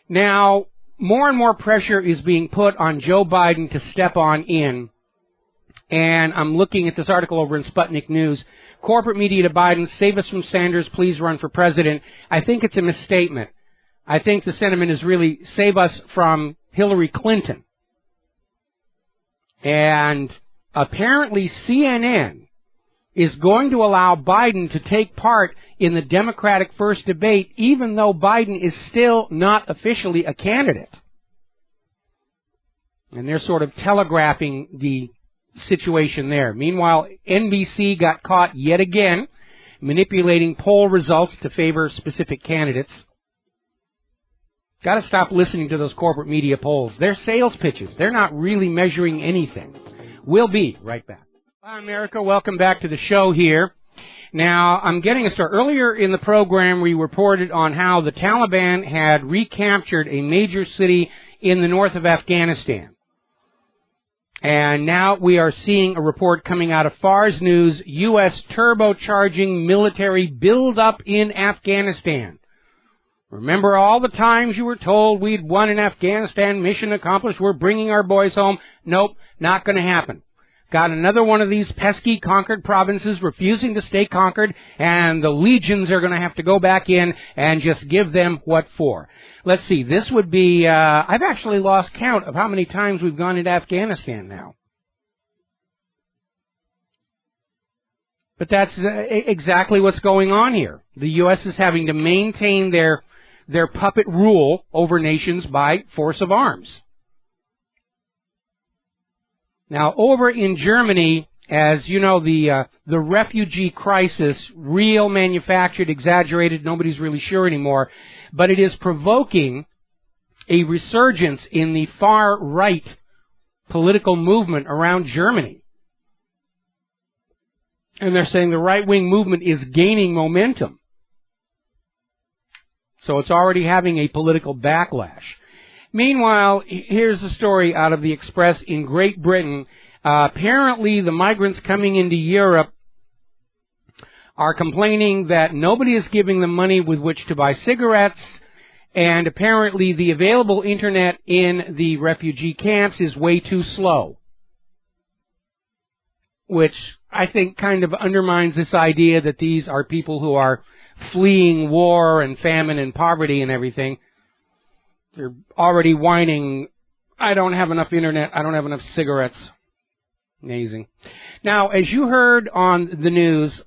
Now, more and more pressure is being put on Joe Biden to step on in. And I'm looking at this article over in Sputnik News. Corporate media to Biden, save us from Sanders, please run for president. I think it's a misstatement. I think the sentiment is really save us from Hillary Clinton. And apparently CNN is going to allow Biden to take part in the Democratic first debate, even though Biden is still not officially a candidate. And they're sort of telegraphing the situation there. Meanwhile, NBC got caught yet again manipulating poll results to favor specific candidates. Got to stop listening to those corporate media polls. They're sales pitches. They're not really measuring anything. We'll be right back. Hi, America. Welcome back to the show here. Now, I'm getting a start. Earlier in the program, we reported on how the Taliban had recaptured a major city in the north of Afghanistan. And now we are seeing a report coming out of Fars News, U.S. turbocharging military build-up in Afghanistan. Remember all the times you were told we'd won an Afghanistan, mission accomplished, we're bringing our boys home? Nope, not going to happen. Got another one of these pesky conquered provinces refusing to stay conquered, and the legions are going to have to go back in and just give them what for. Let's see, this would be, I've actually lost count of how many times we've gone into Afghanistan now. But that's exactly what's going on here. The U.S. is having to maintain their puppet rule over nations by force of arms. Now, over in Germany, as you know, the refugee crisis, real, manufactured, exaggerated, nobody's really sure anymore, but it is provoking a resurgence in the far-right political movement around Germany. And they're saying the right-wing movement is gaining momentum. So it's already having a political backlash. Meanwhile, here's a story out of the Express in Great Britain. Apparently, the migrants coming into Europe are complaining that nobody is giving them money with which to buy cigarettes, and apparently the available internet in the refugee camps is way too slow, which I think kind of undermines this idea that these are people who are fleeing war and famine and poverty and everything. They're already whining, I don't have enough internet, I don't have enough cigarettes. Amazing. Now, as you heard on the news,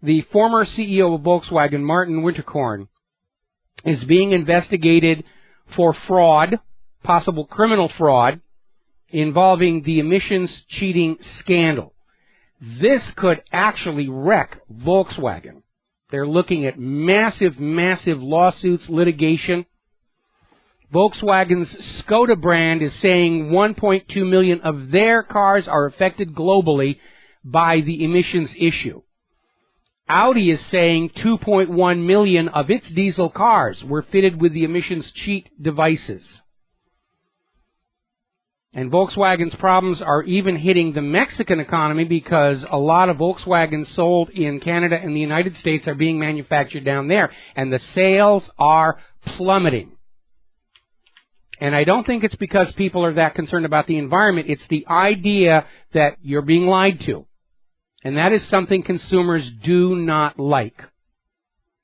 the former CEO of Volkswagen, Martin Winterkorn, is being investigated for fraud, possible criminal fraud, involving the emissions cheating scandal. This could actually wreck Volkswagen. They're looking at massive, massive lawsuits, litigation. Volkswagen's Skoda brand is saying 1.2 million of their cars are affected globally by the emissions issue. Audi is saying 2.1 million of its diesel cars were fitted with the emissions cheat devices. And Volkswagen's problems are even hitting the Mexican economy because a lot of Volkswagens sold in Canada and the United States are being manufactured down there. And the sales are plummeting. And I don't think it's because people are that concerned about the environment. It's the idea that you're being lied to. And that is something consumers do not like.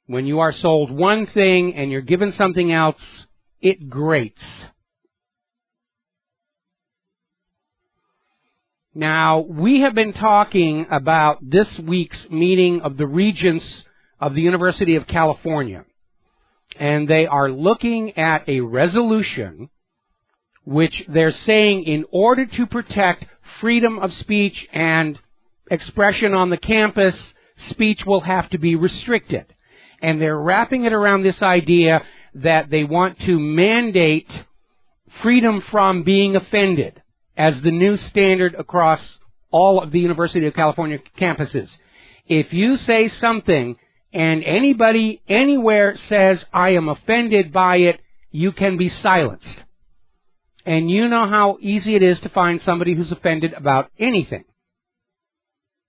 When you are sold one thing and you're given something else, it grates. Now, we have been talking about this week's meeting of the Regents of the University of California. And they are looking at a resolution which they're saying in order to protect freedom of speech and expression on the campus, speech will have to be restricted. And they're wrapping it around this idea that they want to mandate freedom from being offended as the new standard across all of the University of California campuses. If you say something and anybody anywhere says, I am offended by it, you can be silenced. And you know how easy it is to find somebody who's offended about anything.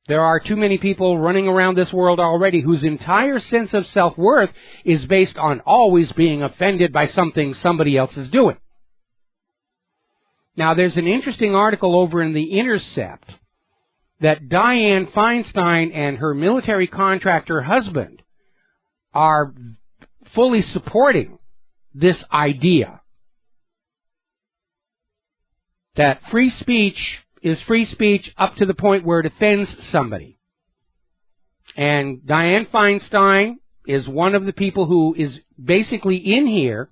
There are too many people running around this world already whose entire sense of self-worth is based on always being offended by something somebody else is doing. Now, there's an interesting article over in The Intercept that Dianne Feinstein and her military contractor husband are fully supporting this idea that free speech is free speech up to the point where it offends somebody. And Dianne Feinstein is one of the people who is basically in here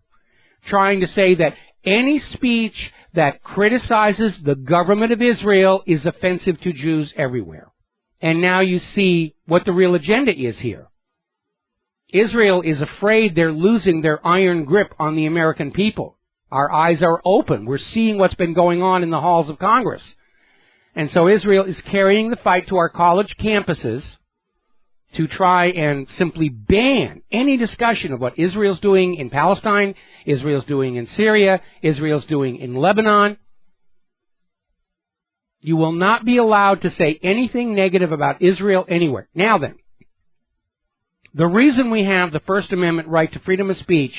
trying to say that any speech that criticizes the government of Israel is offensive to Jews everywhere. And now you see what the real agenda is here. Israel is afraid they're losing their iron grip on the American people. Our eyes are open. We're seeing what's been going on in the halls of Congress. And so Israel is carrying the fight to our college campuses to try and simply ban any discussion of what Israel's doing in Palestine, Israel's doing in Syria, Israel's doing in Lebanon. You will not be allowed to say anything negative about Israel anywhere. Now then, the reason we have the First Amendment right to freedom of speech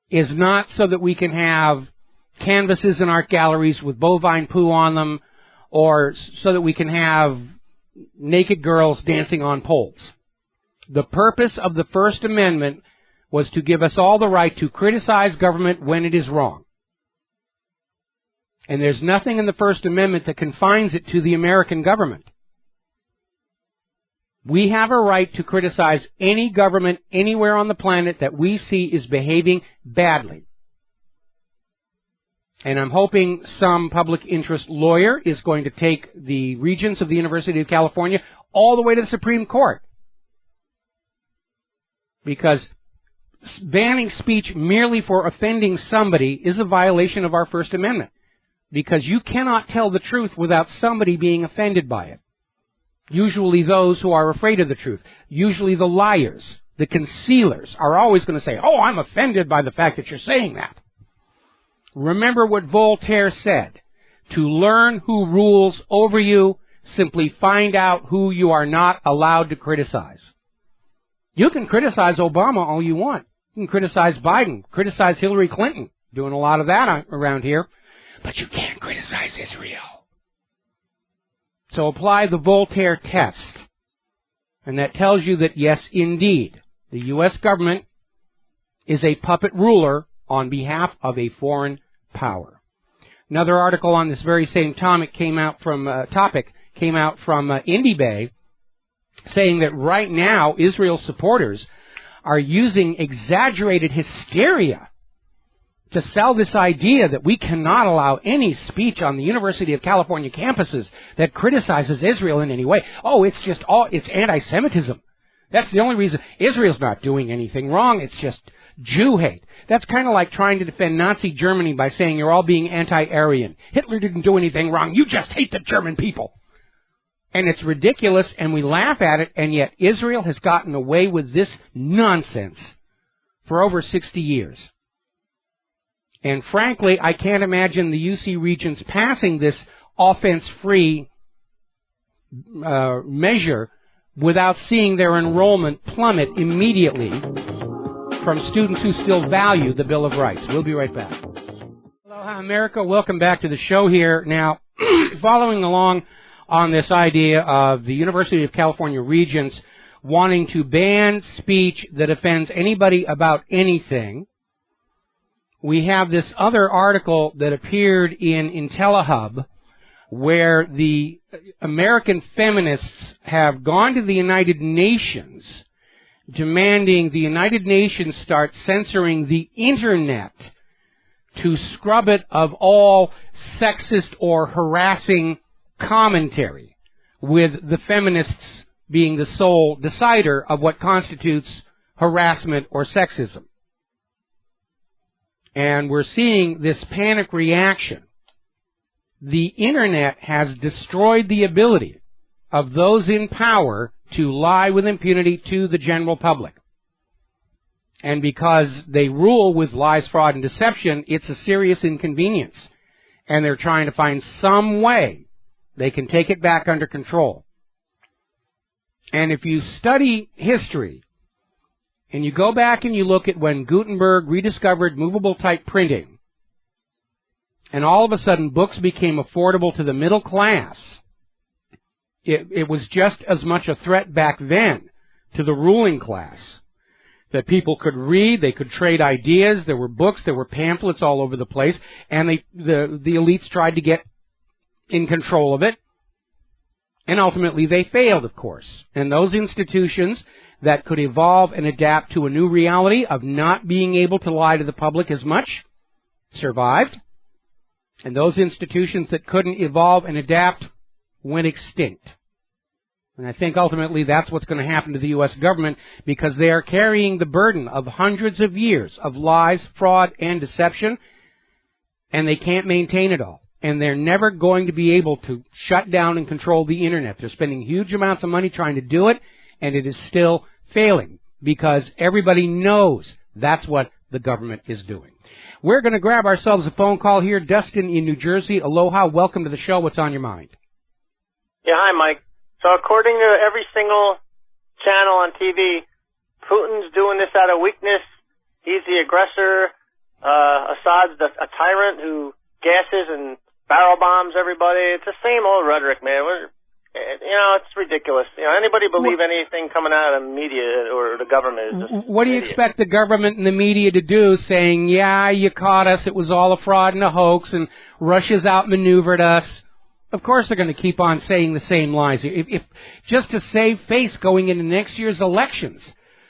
is not so that we can have canvases in art galleries with bovine poo on them, or so that we can have naked girls dancing on poles. The purpose of the First Amendment was to give us all the right to criticize government when it is wrong. And there's nothing in the First Amendment that confines it to the American government. We have a right to criticize any government anywhere on the planet that we see is behaving badly. And I'm hoping some public interest lawyer is going to take the regents of the University of California all the way to the Supreme Court. Because banning speech merely for offending somebody is a violation of our First Amendment. Because you cannot tell the truth without somebody being offended by it. Usually those who are afraid of the truth. Usually the liars, the concealers, are always going to say, "Oh, I'm offended by the fact that you're saying that." Remember what Voltaire said. To learn who rules over you, simply find out who you are not allowed to criticize. You can criticize Obama all you want. You can criticize Biden, criticize Hillary Clinton. Doing a lot of that around here. But you can't criticize Israel. So apply the Voltaire test. And that tells you that, yes, indeed, the U.S. government is a puppet ruler on behalf of a foreign power. Another article on this very same topic came out from Indie Bay, saying that right now Israel supporters are using exaggerated hysteria to sell this idea that we cannot allow any speech on the University of California campuses that criticizes Israel in any way. Oh, it's anti-Semitism. That's the only reason. Israel's not doing anything wrong. It's just Jew hate. That's kind of like trying to defend Nazi Germany by saying you're all being anti-Aryan. Hitler didn't do anything wrong. You just hate the German people. And it's ridiculous, and we laugh at it, and yet Israel has gotten away with this nonsense for over 60 years. And frankly, I can't imagine the UC Regents passing this offense-free measure without seeing their enrollment plummet immediately from students who still value the Bill of Rights. We'll be right back. Aloha, America. Welcome back to the show here. Now, following along on this idea of the University of California Regents wanting to ban speech that offends anybody about anything, we have this other article that appeared in IntelliHub where the American feminists have gone to the United Nations demanding the United Nations start censoring the Internet to scrub it of all sexist or harassing commentary, with the feminists being the sole decider of what constitutes harassment or sexism. And we're seeing this panic reaction. The Internet has destroyed the ability of those in power to lie with impunity to the general public. And because they rule with lies, fraud, and deception, it's a serious inconvenience. And they're trying to find some way they can take it back under control. And if you study history, and you go back and you look at when Gutenberg rediscovered movable type printing, and all of a sudden books became affordable to the middle class, it was just as much a threat back then to the ruling class, that people could read, they could trade ideas, there were books, there were pamphlets all over the place, and the elites tried to get in control of it. And ultimately they failed, of course. And those institutions that could evolve and adapt to a new reality of not being able to lie to the public as much survived. And those institutions that couldn't evolve and adapt went extinct. And I think ultimately that's what's going to happen to the U.S. government, because they are carrying the burden of hundreds of years of lies, fraud, and deception, and they can't maintain it all. And they're never going to be able to shut down and control the Internet. They're spending huge amounts of money trying to do it, and it is still failing, because everybody knows that's what the government is doing. We're going to grab ourselves a phone call here. Dustin in New Jersey. Aloha. Welcome to the show. What's on your mind? Yeah, hi, Mike. So according to every single channel on TV, Putin's doing this out of weakness. He's the aggressor. Assad's a tyrant who gasses and barrel bombs everybody. It's the same old rhetoric, man. It's ridiculous. Anybody believe anything coming out of the media or the government is just what do you expect the government and the media to do, saying, yeah, you caught us, it was all a fraud and a hoax, and Russia's outmaneuvered us? Of course they're going to keep on saying the same lies, if just to save face going into next year's elections.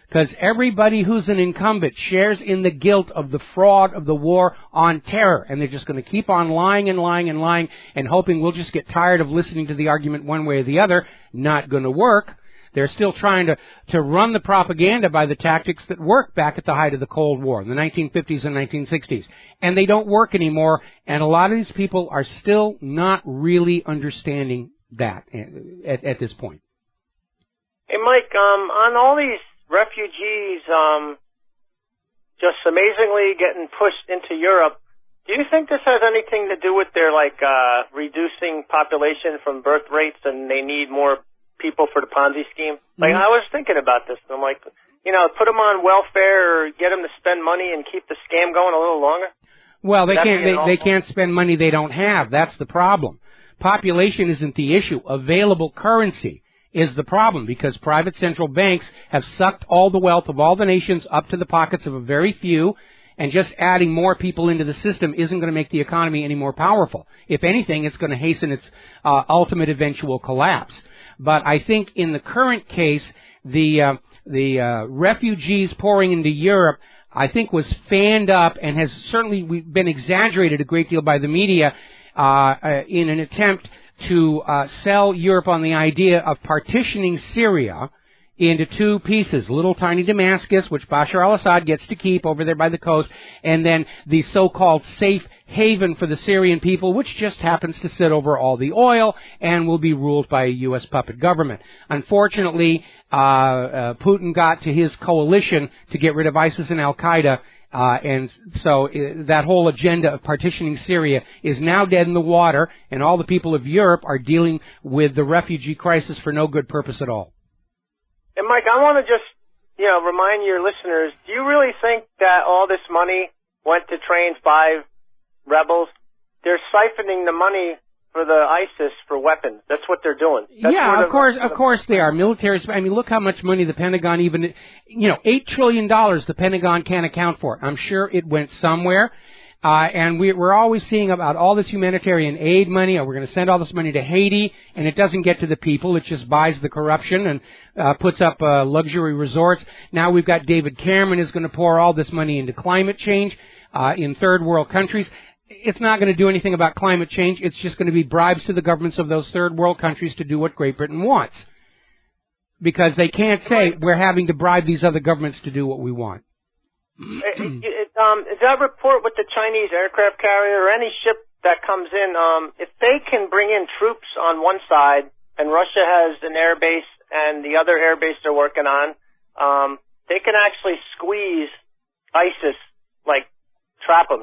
Because everybody who's an incumbent shares in the guilt of the fraud of the war on terror. And they're just going to keep on lying and lying and lying and hoping we'll just get tired of listening to the argument one way or the other. Not going to work. They're still trying to run the propaganda by the tactics that worked back at the height of the Cold War in the 1950s and 1960s. And they don't work anymore. And a lot of these people are still not really understanding that at this point. Hey, Mike, on all these refugees just amazingly getting pushed into Europe, do you think this has anything to do with their reducing population from birth rates and they need more people for the Ponzi scheme? Like, I was thinking about this, and I'm like, put them on welfare or get them to spend money and keep the scam going a little longer? Well, they can't spend money they don't have. That's the problem. Population isn't the issue. Available currency is the problem, because private central banks have sucked all the wealth of all the nations up to the pockets of a very few, and just adding more people into the system isn't going to make the economy any more powerful. If anything, it's going to hasten its ultimate eventual collapse. But I think in the current case, the refugees pouring into Europe, I think, was fanned up and has certainly been exaggerated a great deal by the media in an attempt to sell Europe on the idea of partitioning Syria into two pieces, little tiny Damascus, which Bashar al-Assad gets to keep over there by the coast, and then the so-called safe haven for the Syrian people, which just happens to sit over all the oil and will be ruled by a U.S. puppet government. Unfortunately, Putin got to his coalition to get rid of ISIS and al-Qaeda, and so that whole agenda of partitioning Syria is now dead in the water, and all the people of Europe are dealing with the refugee crisis for no good purpose at all. And Mike, I want to just, remind your listeners, do you really think that all this money went to train 5 rebels? They're siphoning the money for the ISIS for weapons. That's what they're doing. Of course they are. Military, I mean, look how much money the Pentagon even, $8 trillion the Pentagon can't account for. I'm sure it went somewhere. And we're always seeing about all this humanitarian aid money, or we're going to send all this money to Haiti, and it doesn't get to the people. It just buys the corruption and puts up luxury resorts. Now we've got David Cameron is going to pour all this money into climate change in third world countries. It's not going to do anything about climate change. It's just going to be bribes to the governments of those third world countries to do what Great Britain wants. Because they can't say we're having to bribe these other governments to do what we want. Is that report with the Chinese aircraft carrier or any ship that comes in, if they can bring in troops on one side and Russia has an air base and the other air base they're working on, they can actually squeeze ISIS, trap them,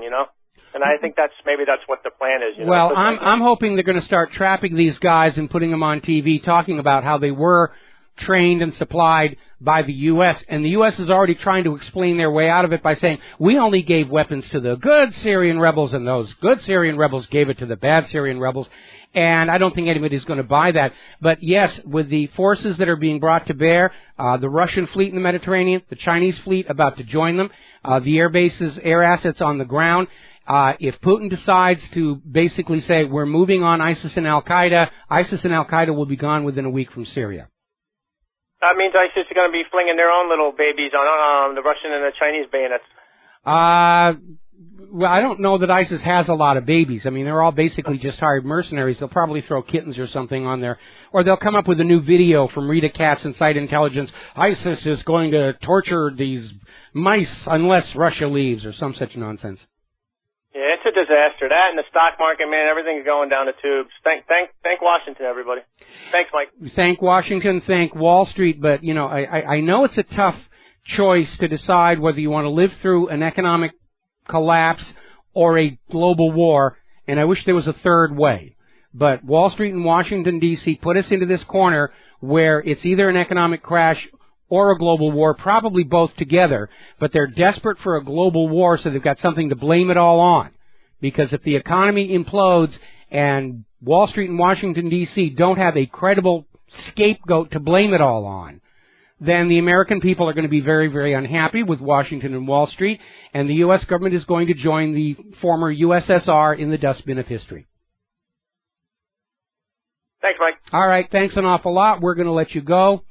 And I think maybe that's what the plan is. Well, I'm hoping they're going to start trapping these guys and putting them on TV talking about how they were trained and supplied by the U.S., and the U.S. is already trying to explain their way out of it by saying, we only gave weapons to the good Syrian rebels, and those good Syrian rebels gave it to the bad Syrian rebels, and I don't think anybody's going to buy that. But yes, with the forces that are being brought to bear, the Russian fleet in the Mediterranean, the Chinese fleet about to join them, the air bases, air assets on the ground, If Putin decides to basically say we're moving on ISIS and Al-Qaeda will be gone within a week from Syria. That means ISIS is going to be flinging their own little babies on the Russian and the Chinese bayonets. Well, I don't know that ISIS has a lot of babies. I mean, they're all basically just hired mercenaries. They'll probably throw kittens or something on there. Or they'll come up with a new video from Rita Katz Inside Intelligence. ISIS is going to torture these mice unless Russia leaves, or some such nonsense. Yeah, it's a disaster. That and the stock market, man, everything's going down the tubes. Thank Washington, everybody. Thanks, Mike. Thank Washington, thank Wall Street, but, you know, I know it's a tough choice to decide whether you want to live through an economic collapse or a global war, and I wish there was a third way. But Wall Street and Washington, D.C. put us into this corner where it's either an economic crash or a global war, probably both together, but they're desperate for a global war, so they've got something to blame it all on. Because if the economy implodes and Wall Street and Washington, D.C. don't have a credible scapegoat to blame it all on, then the American people are going to be very, very unhappy with Washington and Wall Street, and the U.S. government is going to join the former USSR in the dustbin of history. Thanks, Mike. All right, thanks an awful lot. We're going to let you go.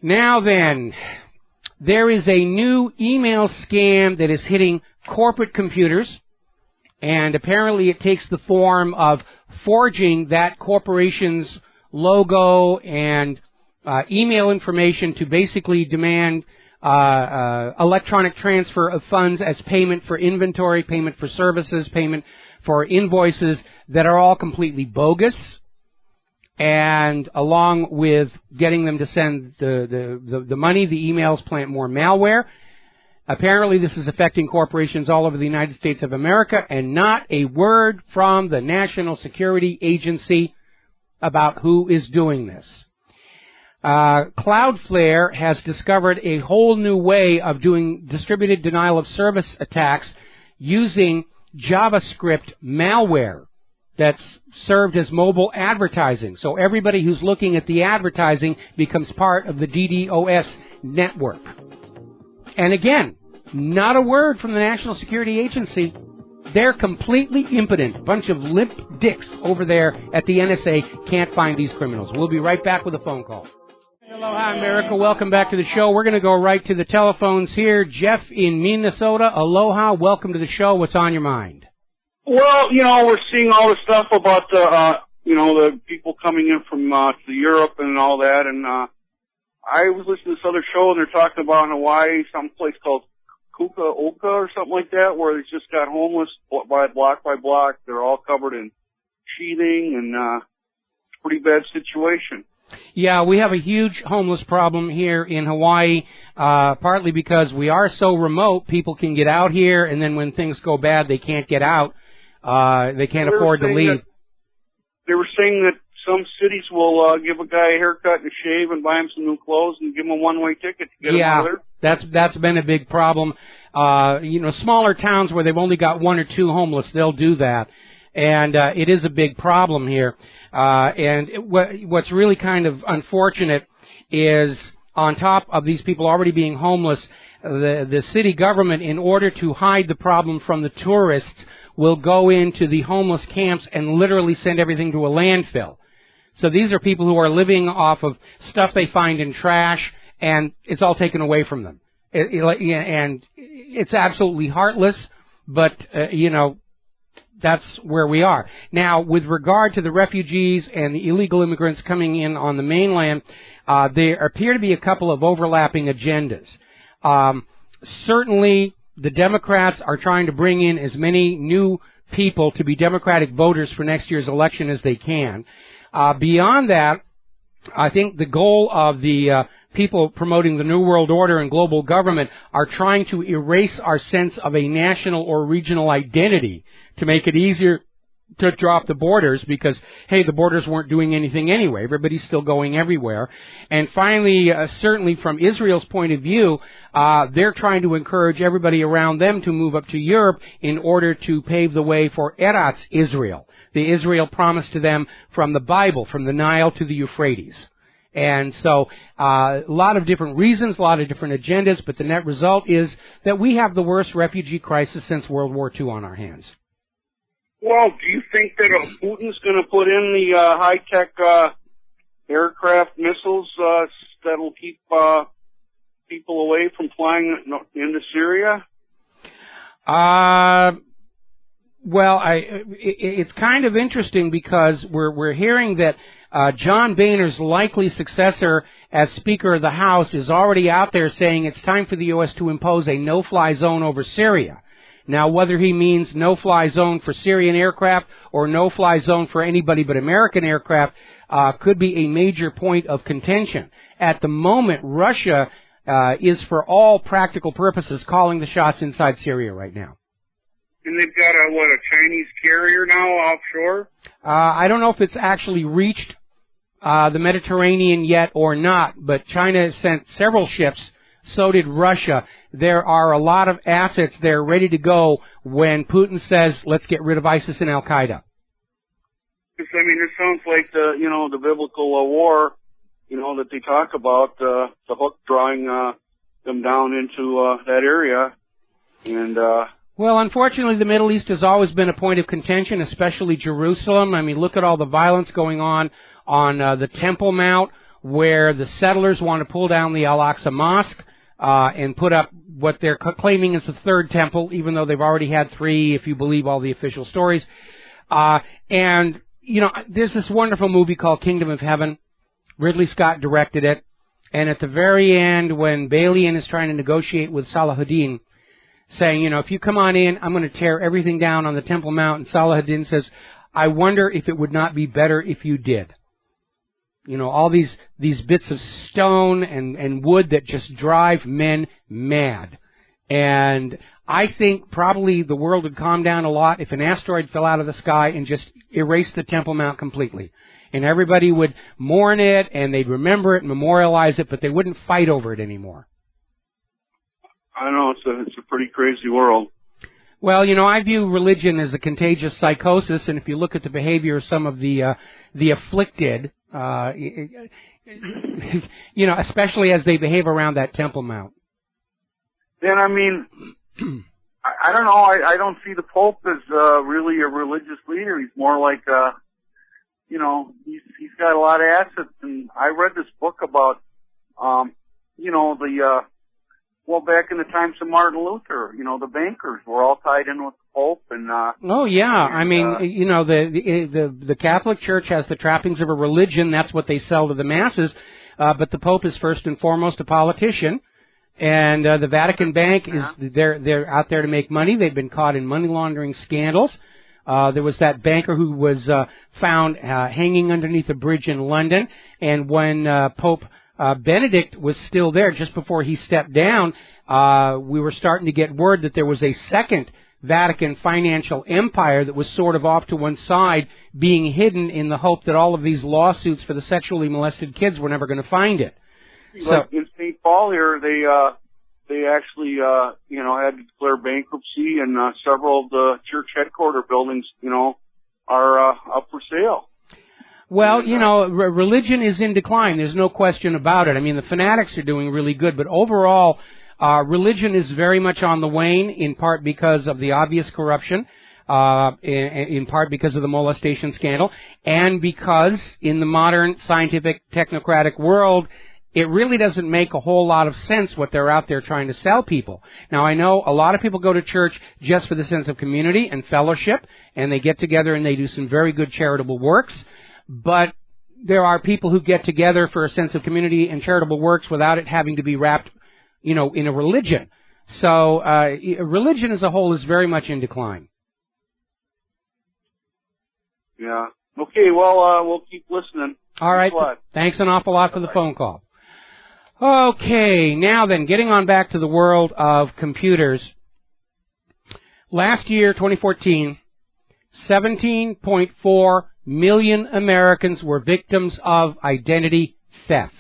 Now then, there is a new email scam that is hitting corporate computers, and apparently it takes the form of forging that corporation's logo and email information to basically demand electronic transfer of funds as payment for inventory, payment for services, payment for invoices that are all completely bogus. And along with getting them to send the money, the emails plant more malware. Apparently this is affecting corporations all over the United States of America, and not a word from the National Security Agency about who is doing this. Cloudflare has discovered a whole new way of doing distributed denial of service attacks using JavaScript malware that's served as mobile advertising. So everybody who's looking at the advertising becomes part of the DDoS network. And again, not a word from the National Security Agency. They're completely impotent. Bunch of limp dicks over there at the NSA can't find these criminals. We'll be right back with a phone call. Aloha, America. Welcome back to the show. We're going to go right to the telephones here. Jeff in Minnesota. Aloha. Welcome to the show. What's on your mind? Well, you know, we're seeing all the stuff about the people coming in from to Europe and all that, and I was listening to this other show, and they're talking about in Hawaii, some place called Kukaoka or something like that, where they just got homeless by block. They're all covered in sheathing, and it's a pretty bad situation. Yeah, we have a huge homeless problem here in Hawaii, partly because we are so remote, people can get out here, and then when things go bad, they can't get out. They can't afford to leave. They were saying that some cities will give a guy a haircut and a shave and buy him some new clothes and give him a one-way ticket to get him out of there. That's been a big problem. Smaller towns where they've only got one or two homeless, they'll do that. And it is a big problem here. What's really kind of unfortunate is, on top of these people already being homeless, the city government, in order to hide the problem from the tourists, will go into the homeless camps and literally send everything to a landfill. So these are people who are living off of stuff they find in trash, and it's all taken away from them. And it's absolutely heartless, but, that's where we are. Now, with regard to the refugees and the illegal immigrants coming in on the mainland, there appear to be a couple of overlapping agendas. Certainly, the Democrats are trying to bring in as many new people to be Democratic voters for next year's election as they can. Beyond that, I think the goal of the people promoting the New World Order and global government are trying to erase our sense of a national or regional identity to make it easier to drop the borders, because, hey, the borders weren't doing anything anyway. Everybody's still going everywhere. And finally, certainly from Israel's point of view, they're trying to encourage everybody around them to move up to Europe in order to pave the way for Eretz Israel, the Israel promised to them from the Bible, from the Nile to the Euphrates. And so, a lot of different reasons, a lot of different agendas, but the net result is that we have the worst refugee crisis since World War II on our hands. Well, do you think that Putin's going to put in the high-tech aircraft missiles that'll keep people away from flying into Syria? Well, it's kind of interesting because we're hearing that John Boehner's likely successor as Speaker of the House is already out there saying it's time for the U.S. to impose a no-fly zone over Syria. Now, whether he means no-fly zone for Syrian aircraft or no-fly zone for anybody but American aircraft could be a major point of contention. At the moment, Russia is, for all practical purposes, calling the shots inside Syria right now. And they've got a Chinese carrier now offshore? I don't know if it's actually reached the Mediterranean yet or not, but China sent several ships. So did Russia. There are a lot of assets there ready to go when Putin says, let's get rid of ISIS and Al-Qaeda. I mean, it sounds like the biblical war, that they talk about, the hook drawing them down into that area. And well, unfortunately, the Middle East has always been a point of contention, especially Jerusalem. I mean, look at all the violence going on the Temple Mount, where the settlers want to pull down the Al-Aqsa Mosque and put up what they're claiming is the third temple, even though they've already had three, if you believe all the official stories. And, there's this wonderful movie called Kingdom of Heaven. Ridley Scott directed it. And at the very end, when Balian is trying to negotiate with Salahuddin, saying, if you come on in, I'm going to tear everything down on the Temple Mount. And Salahuddin says, I wonder if it would not be better if you did. All these bits of stone and wood that just drive men mad. And I think probably the world would calm down a lot if an asteroid fell out of the sky and just erased the Temple Mount completely. And everybody would mourn it, and they'd remember it and memorialize it, but they wouldn't fight over it anymore. I know, it's a pretty crazy world. Well, I view religion as a contagious psychosis, and if you look at the behavior of some of the afflicted, especially as they behave around that Temple Mount. Then, I mean, I don't know, I don't see the Pope as really a religious leader. He's more like he's got a lot of assets, and I read this book about, back in the times of Martin Luther, the bankers were all tied in with the Pope, and oh yeah, I mean, the Catholic Church has the trappings of a religion. That's what they sell to the masses, but the Pope is first and foremost a politician, and the Vatican Bank they're out there to make money. They've been caught in money laundering scandals. There was that banker who was found hanging underneath a bridge in London, and when Pope Benedict was still there just before he stepped down, we were starting to get word that there was a second Vatican financial empire that was sort of off to one side, being hidden in the hope that all of these lawsuits for the sexually molested kids were never going to find it. Like in St. Paul here, they actually, had to declare bankruptcy, and several of the church headquarter buildings, are up for sale. Well, religion is in decline. There's no question about it. I mean, the fanatics are doing really good, but overall, religion is very much on the wane, in part because of the obvious corruption, in part because of the molestation scandal, and because in the modern scientific technocratic world, it really doesn't make a whole lot of sense what they're out there trying to sell people. Now, I know a lot of people go to church just for the sense of community and fellowship, and they get together and they do some very good charitable works, but there are people who get together for a sense of community and charitable works without it having to be wrapped, in a religion. So, religion as a whole is very much in decline. Yeah. Okay, well, we'll keep listening. All right. Thanks an awful lot for the phone call. Okay, now then, getting on back to the world of computers. Last year, 2014, 17.4 million Americans were victims of identity theft.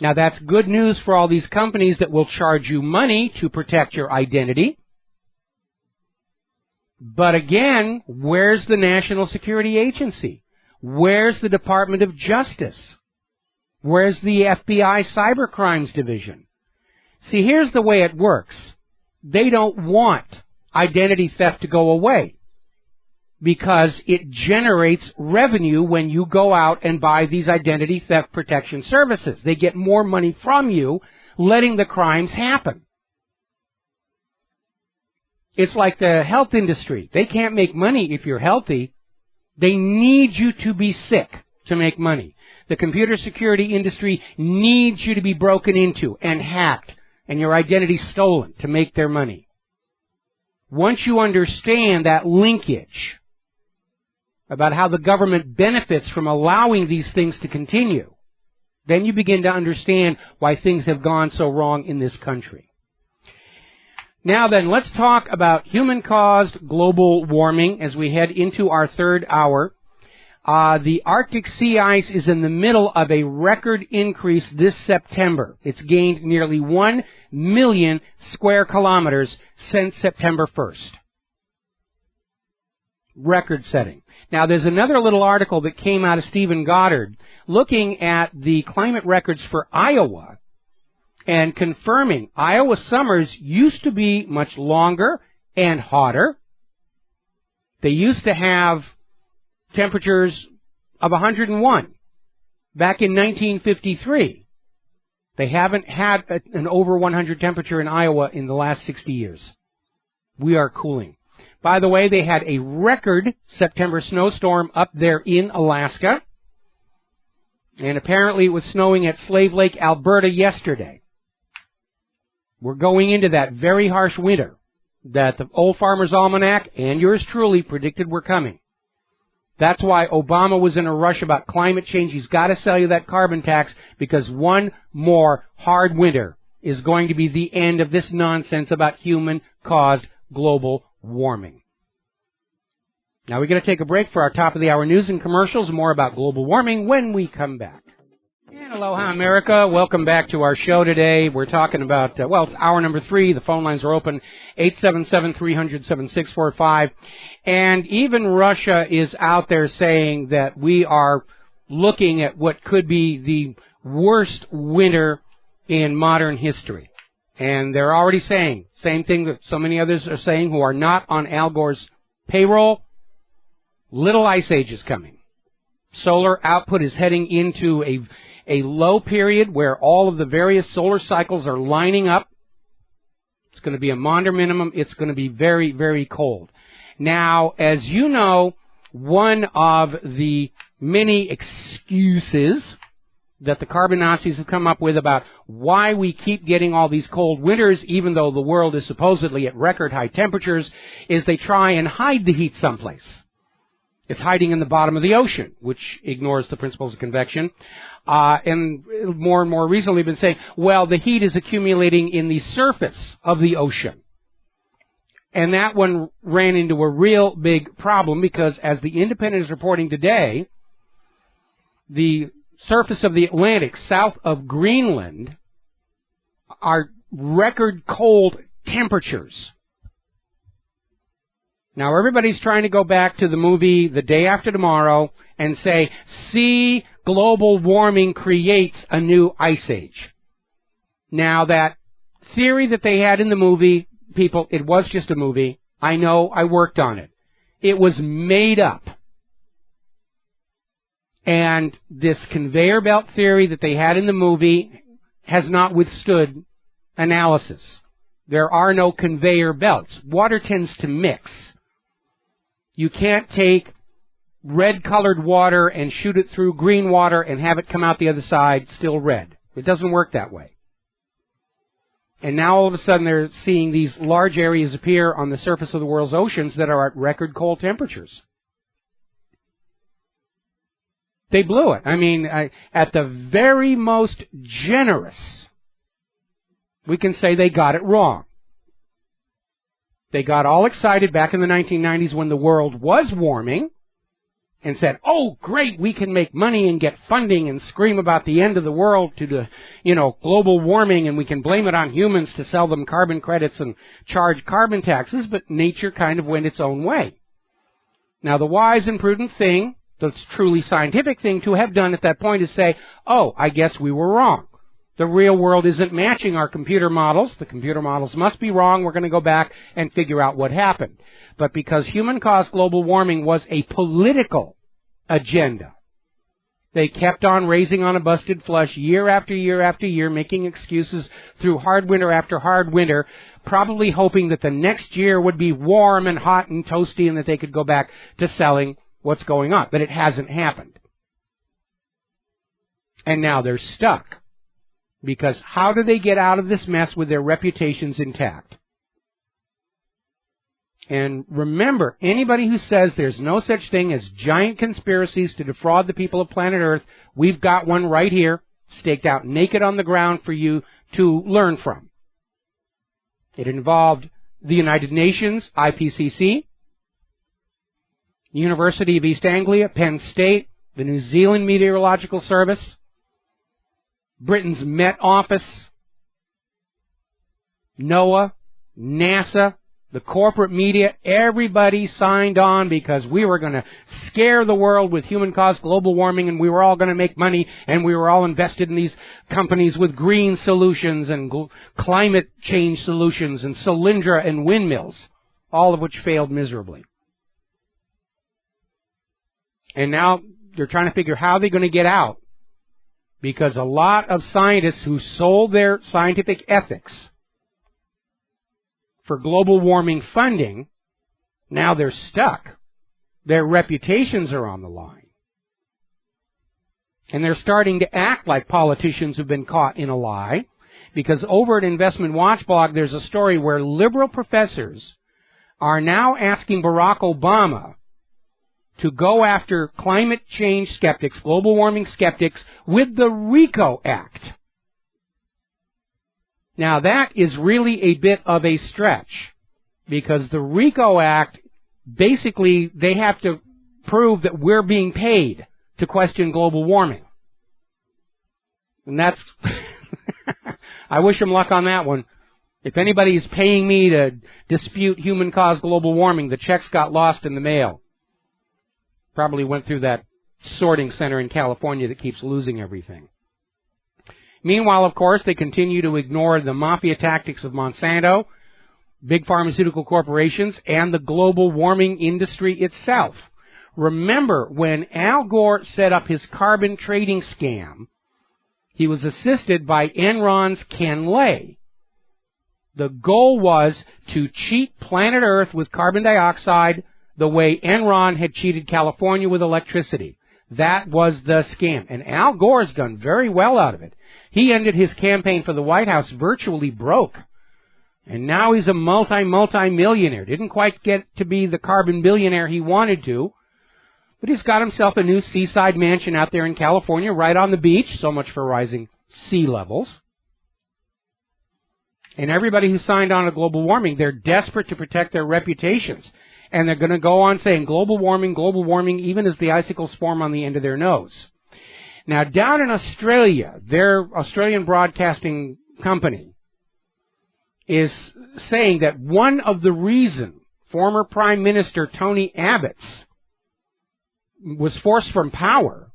Now, that's good news for all these companies that will charge you money to protect your identity. But again, where's the National Security Agency? Where's the Department of Justice? Where's the FBI Cyber Crimes Division? See, here's the way it works. They don't want identity theft to go away because it generates revenue when you go out and buy these identity theft protection services. They get more money from you letting the crimes happen. It's like the health industry. They can't make money if you're healthy. They need you to be sick to make money. The computer security industry needs you to be broken into and hacked and your identity stolen to make their money. Once you understand that linkage about how the government benefits from allowing these things to continue, then you begin to understand why things have gone so wrong in this country. Now then, let's talk about human-caused global warming as we head into our third hour. The Arctic sea ice is in the middle of a record increase this September. It's gained nearly 1 million square kilometers since September 1st. Record-setting. Now, there's another little article that came out of Stephen Goddard looking at the climate records for Iowa and confirming Iowa summers used to be much longer and hotter. They used to have temperatures of 101 back in 1953. They haven't had an over 100 temperature in Iowa in the last 60 years. We are cooling. By the way, they had a record September snowstorm up there in Alaska. And apparently it was snowing at Slave Lake, Alberta yesterday. We're going into that very harsh winter that the Old Farmer's Almanac and yours truly predicted were coming. That's why Obama was in a rush about climate change. He's got to sell you that carbon tax because one more hard winter is going to be the end of this nonsense about human-caused global warming. Now we're going to take a break for our top of the hour news and commercials. More about global warming when we come back. And aloha, America. Welcome back to our show today. We're talking about, it's hour number 3. The phone lines are open, 877-300-7645. And even Russia is out there saying that we are looking at what could be the worst winter in modern history. And they're already saying, same thing that so many others are saying who are not on Al Gore's payroll, little ice age is coming. Solar output is heading into a low period where all of the various solar cycles are lining up. It's going to be a Maunder minimum. It's going to be very, very cold. Now, as you know, one of the many excuses that the carbon Nazis have come up with about why we keep getting all these cold winters, even though the world is supposedly at record high temperatures, is they try and hide the heat someplace. It's hiding in the bottom of the ocean, which ignores the principles of convection. And more recently been saying, well, the heat is accumulating in the surface of the ocean. And that one ran into a real big problem because, as the Independent is reporting today, the surface of the Atlantic south of Greenland are record cold temperatures. Now, everybody's trying to go back to the movie The Day After Tomorrow and say, see, global warming creates a new ice age. Now, that theory that they had in the movie, people, it was just a movie. I know, I worked on it. It was made up. And this conveyor belt theory that they had in the movie has not withstood analysis. There are no conveyor belts. Water tends to mix. You can't take red-colored water and shoot it through green water and have it come out the other side still red. It doesn't work that way. And now all of a sudden they're seeing these large areas appear on the surface of the world's oceans that are at record cold temperatures. They blew it. I mean, at the very most generous, we can say they got it wrong. They got all excited back in the 1990s when the world was warming and said, oh, great, we can make money and get funding and scream about the end of the world to the, global warming, and we can blame it on humans to sell them carbon credits and charge carbon taxes, but nature kind of went its own way. Now, the wise and prudent thing The truly scientific thing to have done at that point is say, oh, I guess we were wrong. The real world isn't matching our computer models. The computer models must be wrong. We're going to go back and figure out what happened. But because human-caused global warming was a political agenda, they kept on raising on a busted flush year after year after year, making excuses through hard winter after hard winter, probably hoping that the next year would be warm and hot and toasty and that they could go back to selling what's going on. But it hasn't happened. And now they're stuck. Because how do they get out of this mess with their reputations intact? And remember, anybody who says there's no such thing as giant conspiracies to defraud the people of planet Earth, we've got one right here, staked out naked on the ground for you to learn from. It involved the United Nations, IPCC, University of East Anglia, Penn State, the New Zealand Meteorological Service, Britain's Met Office, NOAA, NASA, the corporate media. Everybody signed on because we were going to scare the world with human-caused global warming, and we were all going to make money, and we were all invested in these companies with green solutions and climate change solutions and Solyndra and windmills, all of which failed miserably. And now they're trying to figure how they're going to get out, because a lot of scientists who sold their scientific ethics for global warming funding, now they're stuck. Their reputations are on the line. And they're starting to act like politicians who've been caught in a lie, because over at Investment Watch Blog, there's a story where liberal professors are now asking Barack Obama to go after climate change skeptics, global warming skeptics, with the RICO Act. Now, that is really a bit of a stretch, because the RICO Act, basically, they have to prove that we're being paid to question global warming. And that's, I wish them luck on that one. If anybody's paying me to dispute human-caused global warming, the checks got lost in the mail. Probably went through that sorting center in California that keeps losing everything. Meanwhile, of course, they continue to ignore the mafia tactics of Monsanto, big pharmaceutical corporations, and the global warming industry itself. Remember, when Al Gore set up his carbon trading scam, he was assisted by Enron's Ken Lay. The goal was to cheat planet Earth with carbon dioxide the way Enron had cheated California with electricity. That was the scam. And Al Gore's done very well out of it. He ended his campaign for the White House virtually broke. And now he's a multi-millionaire. Didn't quite get to be the carbon billionaire he wanted to. But he's got himself a new seaside mansion out there in California, right on the beach. So much for rising sea levels. And everybody who signed on to global warming, they're desperate to protect their reputations. And they're going to go on saying global warming, even as the icicles form on the end of their nose. Now, down in Australia, their Australian broadcasting company is saying that one of the reasons former Prime Minister Tony Abbott was forced from power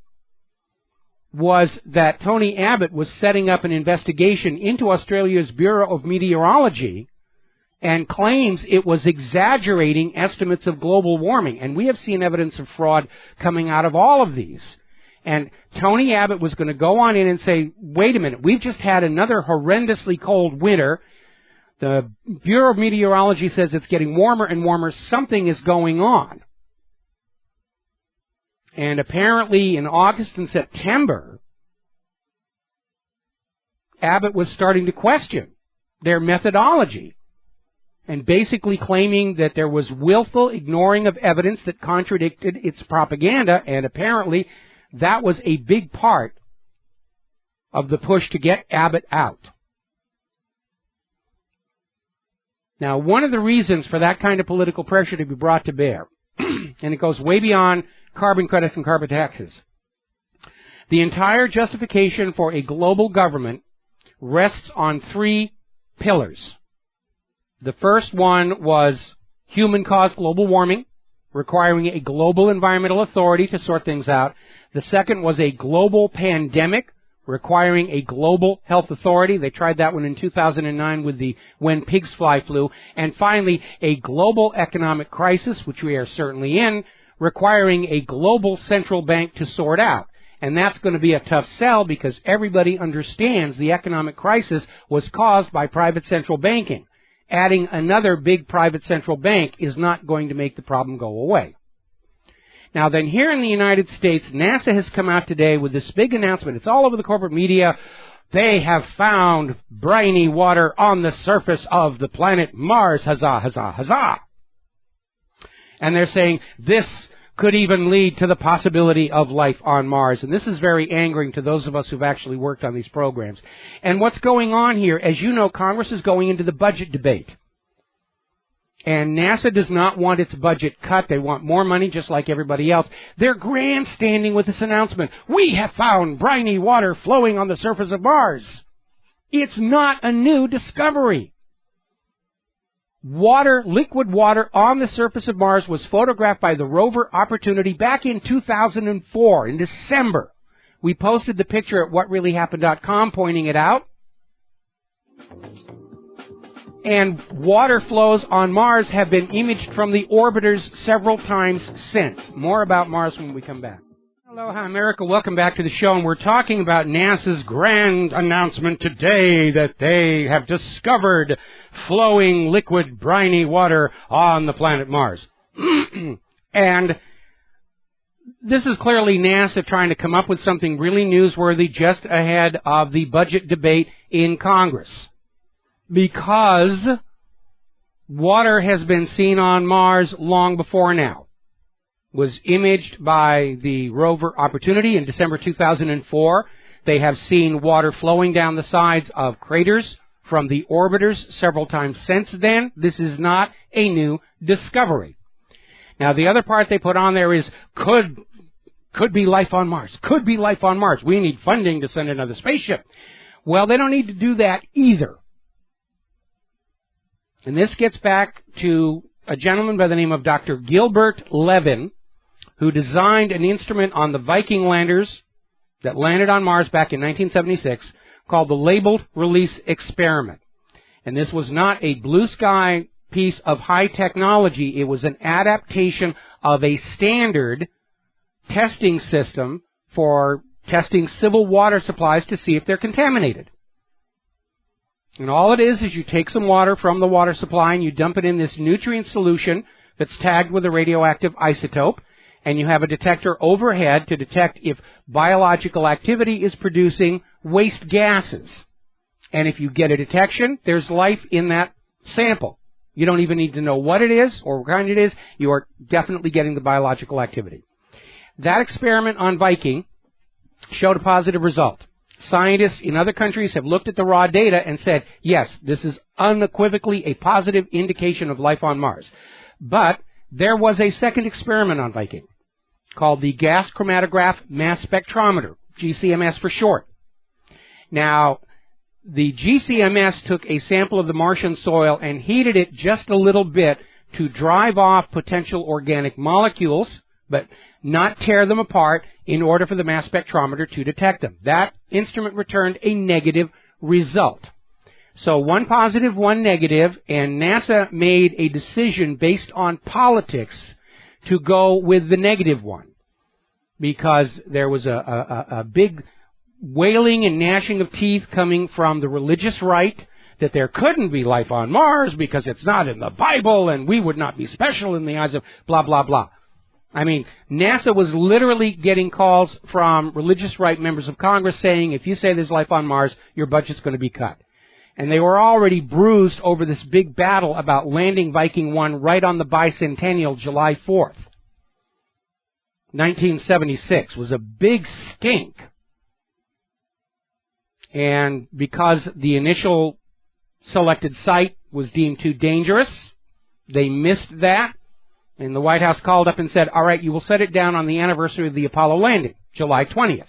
was that Tony Abbott was setting up an investigation into Australia's Bureau of Meteorology and claims it was exaggerating estimates of global warming. And we have seen evidence of fraud coming out of all of these. And Tony Abbott was going to go on in and say, wait a minute, we've just had another horrendously cold winter. The Bureau of Meteorology says it's getting warmer and warmer. Something is going on. And apparently in August and September, Abbott was starting to question their methodology, and basically claiming that there was willful ignoring of evidence that contradicted its propaganda, and apparently that was a big part of the push to get Abbott out. Now, one of the reasons for that kind of political pressure to be brought to bear, and it goes way beyond carbon credits and carbon taxes, the entire justification for a global government rests on three pillars. The first one was human-caused global warming. requiring a global environmental authority to sort things out. The second was a global pandemic, requiring a global health authority. They tried that one in 2009 with the when pigs fly flu. And finally, a global economic crisis, which we are certainly in, requiring a global central bank to sort out. And that's going to be a tough sell because everybody understands the economic crisis was caused by private central banking. Adding another big private central bank is not going to make the problem go away. Now then, here in the United States, NASA has come out today with this big announcement. It's all over the corporate media. They have found briny water on the surface of the planet Mars. Huzzah, huzzah, huzzah. And they're saying this could even lead to the possibility of life on Mars. And this is very angering to those of us who've actually worked on these programs. And what's going on here, as you know, Congress is going into the budget debate. And NASA does not want its budget cut. They want more money just like everybody else. They're grandstanding with this announcement. We have found briny water flowing on the surface of Mars. It's not a new discovery. Water, liquid water on the surface of Mars was photographed by the rover Opportunity back in 2004, in December. We posted the picture at WhatReallyHappened.com pointing it out. And water flows on Mars have been imaged from the orbiters several times since. More about Mars when we come back. Aloha, America. Welcome back to the show. And we're talking about NASA's grand announcement today that they have discovered flowing liquid briny water on the planet Mars. And this is clearly NASA trying to come up with something really newsworthy just ahead of the budget debate in Congress. Because water has been seen on Mars long before now. Was imaged by the rover Opportunity in December 2004. They have seen water flowing down the sides of craters from the orbiters several times since then. This is not a new discovery. Now, the other part they put on there is could be life on Mars. Could be life on Mars. We need funding to send another spaceship. Well, they don't need to do that either. And this gets back to a gentleman by the name of Dr. Gilbert Levin, who designed an instrument on the Viking landers that landed on Mars back in 1976 called the Labeled Release Experiment. And this was not a blue sky piece of high technology. It was an adaptation of a standard testing system for testing civil water supplies to see if they're contaminated. And all it is you take some water from the water supply and you dump it in this nutrient solution that's tagged with a radioactive isotope, and you have a detector overhead to detect if biological activity is producing waste gases. And if you get a detection, there's life in that sample. You don't even need to know what it is or what kind it is. You are definitely getting the biological activity. That experiment on Viking showed a positive result. Scientists in other countries have looked at the raw data and said, yes, this is unequivocally a positive indication of life on Mars. But there was a second experiment on Viking called the Gas Chromatograph Mass Spectrometer, GCMS for short. Now, the GCMS took a sample of the Martian soil and heated it just a little bit to drive off potential organic molecules, but not tear them apart in order for the mass spectrometer to detect them. That instrument returned a negative result. So one positive, one negative, and NASA made a decision based on politics to go with the negative one, because there was a big wailing and gnashing of teeth coming from the religious right that there couldn't be life on Mars because it's not in the Bible and we would not be special in the eyes of blah, blah, blah. I mean, NASA was literally getting calls from religious right members of Congress saying, if you say there's life on Mars, your budget's going to be cut. And they were already bruised over this big battle about landing Viking 1 right on the bicentennial, July 4th. 1976 was a big stink. And because the initial selected site was deemed too dangerous, they missed that. And the White House called up and said, all right, you will set it down on the anniversary of the Apollo landing, July 20th.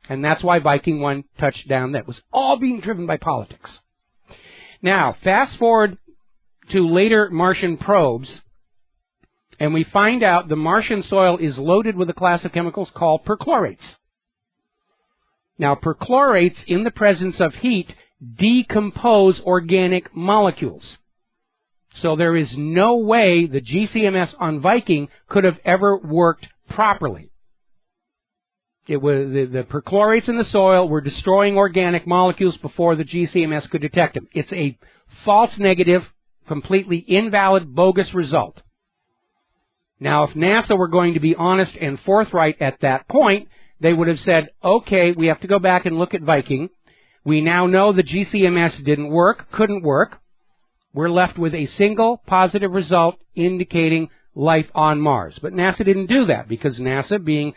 And that's why Viking 1 touched down. That was all being driven by politics. Now, fast forward to later Martian probes, And we find out the Martian soil is loaded with a class of chemicals called perchlorates. Now, perchlorates, in the presence of heat, decompose organic molecules. So there is no way the GCMS on Viking could have ever worked properly. It was the perchlorates in the soil were destroying organic molecules before the GCMS could detect them. It's a false negative, completely invalid, bogus result. Now, if NASA were going to be honest and forthright at that point, they would have said, okay, we have to go back and look at Viking. We now know the GCMS didn't work, couldn't work. We're left with a single positive result indicating life on Mars. But NASA didn't do that because NASA, being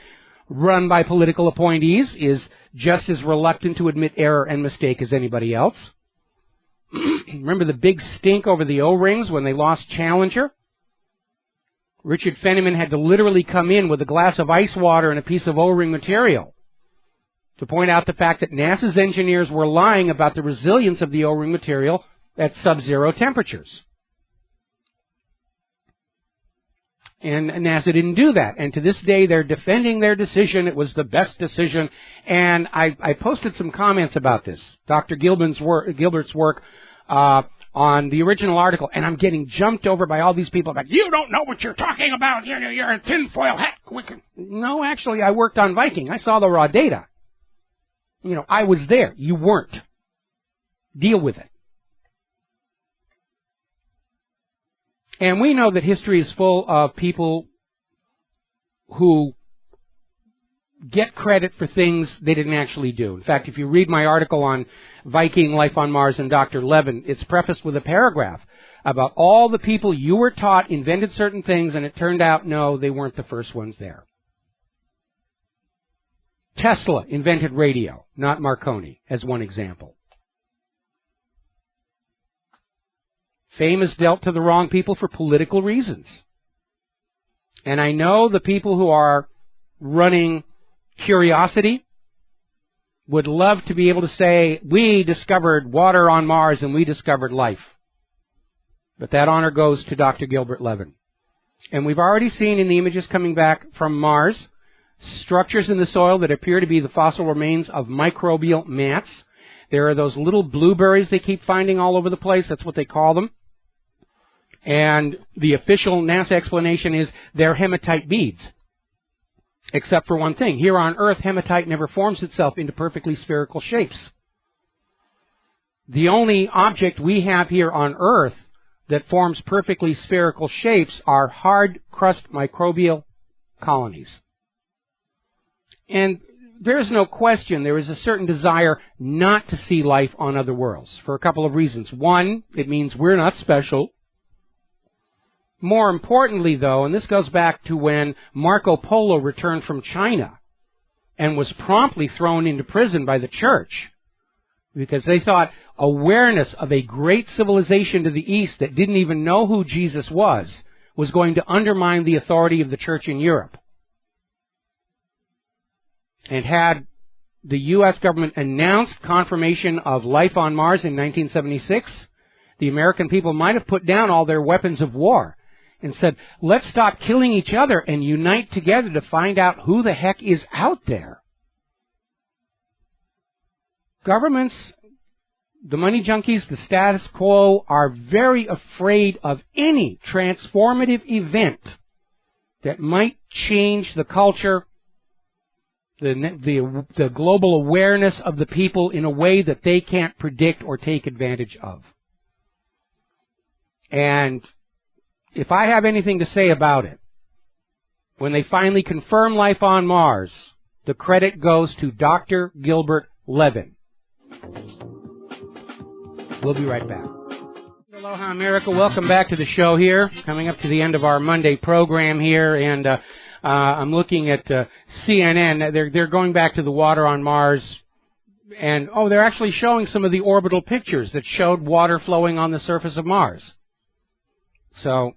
run by political appointees, is just as reluctant to admit error and mistake as anybody else. Remember the big stink over the O-rings when they lost Challenger? Richard Feynman had to literally come in with a glass of ice water and a piece of O-ring material to point out the fact that NASA's engineers were lying about the resilience of the O-ring material at sub-zero temperatures. And NASA didn't do that. And to this day, they're defending their decision. It was the best decision. And I posted some comments about this, Dr. Gilbert's work on the original article. And I'm getting jumped over by all these people about, you don't know what you're talking about. You're a tinfoil hat. No, actually, I worked on Viking. I saw the raw data. I was there. You weren't. Deal with it. And we know that history is full of people who get credit for things they didn't actually do. In fact, if you read my article on Viking, Life on Mars, and Dr. Levin, it's prefaced with a paragraph about all the people you were taught invented certain things, and it turned out, no, they weren't the first ones there. Tesla invented radio, not Marconi, as one example. Fame is dealt to the wrong people for political reasons. And I know the people who are running Curiosity would love to be able to say, we discovered water on Mars and we discovered life. But that honor goes to Dr. Gilbert Levin. And we've already seen in the images coming back from Mars structures in the soil that appear to be the fossil remains of microbial mats. There are those little blueberries they keep finding all over the place. That's what they call them. And the official NASA explanation is they're hematite beads. Except for one thing. Here on Earth, hematite never forms itself into perfectly spherical shapes. The only object we have here on Earth that forms perfectly spherical shapes are hard crust microbial colonies. And there's no question there is a certain desire not to see life on other worlds for a couple of reasons. One, it means we're not special. More importantly, though, and this goes back to when Marco Polo returned from China and was promptly thrown into prison by the church because they thought awareness of a great civilization to the east that didn't even know who Jesus was going to undermine the authority of the church in Europe. And had the U.S. government announced confirmation of life on Mars in 1976, the American people might have put down all their weapons of war and said, let's stop killing each other and unite together to find out who the heck is out there. Governments, the money junkies, the status quo are very afraid of any transformative event that might change the culture, the global awareness of the people in a way that they can't predict or take advantage of. And if I have anything to say about it, when they finally confirm life on Mars, the credit goes to Dr. Gilbert Levin. We'll be right back. Aloha, America. Welcome back to the show here. Coming up to the end of our Monday program here, and I'm looking at CNN. They're going back to the water on Mars, and they're actually showing some of the orbital pictures that showed water flowing on the surface of Mars. So,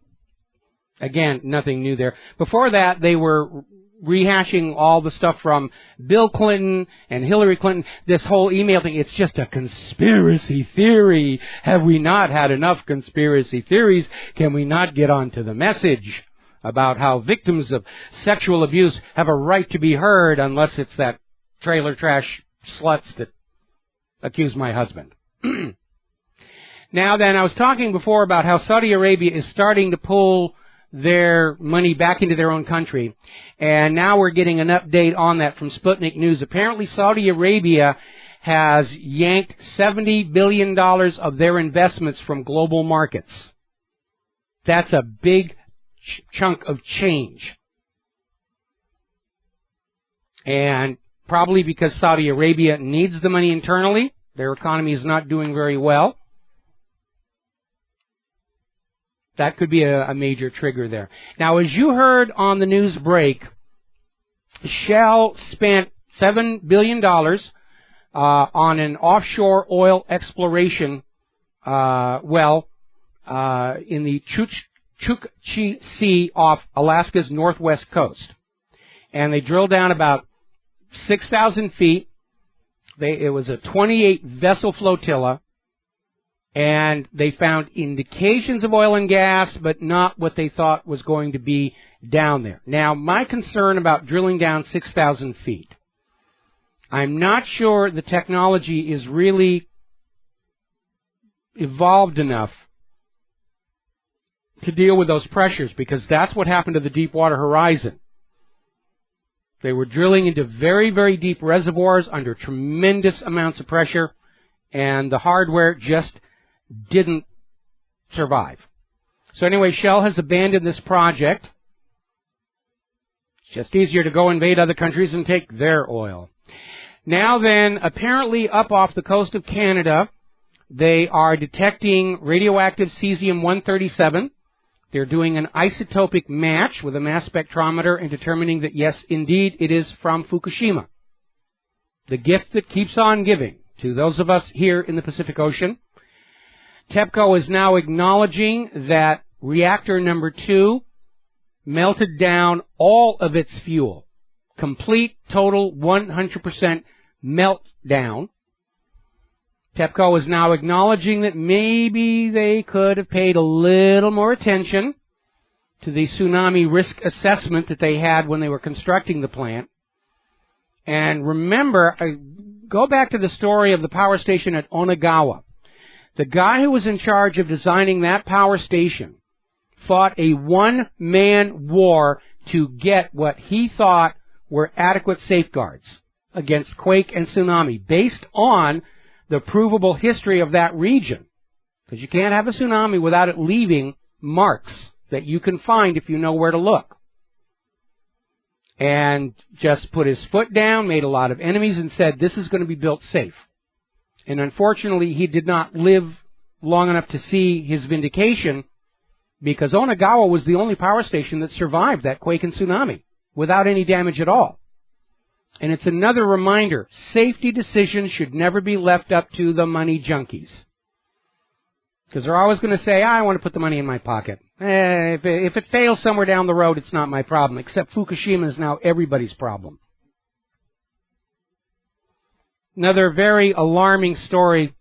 again, nothing new there. Before that, they were rehashing all the stuff from Bill Clinton and Hillary Clinton. This whole email thing, it's just a conspiracy theory. Have we not had enough conspiracy theories? Can we not get on to the message? about how victims of sexual abuse have a right to be heard unless it's that trailer trash sluts that accuse my husband. Now then, I was talking before about how Saudi Arabia is starting to pull their money back into their own country, and now we're getting an update on that from Sputnik News. Apparently Saudi Arabia has yanked $70 billion of their investments from global markets. That's a big chunk of change. And probably because Saudi Arabia needs the money internally, their economy is not doing very well. That could be a major trigger there. Now, as you heard on the news break, Shell spent $7 billion on an offshore oil exploration well in the Chukchi Sea off Alaska's northwest coast. And they drilled down about 6,000 feet. It was a 28-vessel flotilla. And they found indications of oil and gas, but not what they thought was going to be down there. Now, my concern about drilling down 6,000 feet, I'm not sure the technology is really evolved enough to deal with those pressures, because that's what happened to the Deepwater Horizon. They were drilling into very, very deep reservoirs under tremendous amounts of pressure, and the hardware just didn't survive. So anyway, Shell has abandoned this project. It's just easier to go invade other countries and take their oil. Now then, apparently up off the coast of Canada, they are detecting radioactive cesium-137. They're doing an isotopic match with a mass spectrometer and determining that, yes, indeed, it is from Fukushima. The gift that keeps on giving to those of us here in the Pacific Ocean. TEPCO is now acknowledging that reactor number 2 melted down all of its fuel. Complete, total, 100% meltdown. TEPCO is now acknowledging that maybe they could have paid a little more attention to the tsunami risk assessment that they had when they were constructing the plant. And remember, go back to the story of the power station at Onagawa. The guy who was in charge of designing that power station fought a one-man war to get what he thought were adequate safeguards against quake and tsunami based on the provable history of that region. Because you can't have a tsunami without it leaving marks that you can find if you know where to look. And just put his foot down, made a lot of enemies, and said, this is going to be built safe. And unfortunately, he did not live long enough to see his vindication, because Onagawa was the only power station that survived that quake and tsunami without any damage at all. And it's another reminder, safety decisions should never be left up to the money junkies. Because they're always going to say, I want to put the money in my pocket. If it fails somewhere down the road, it's not my problem, except Fukushima is now everybody's problem. Another very alarming story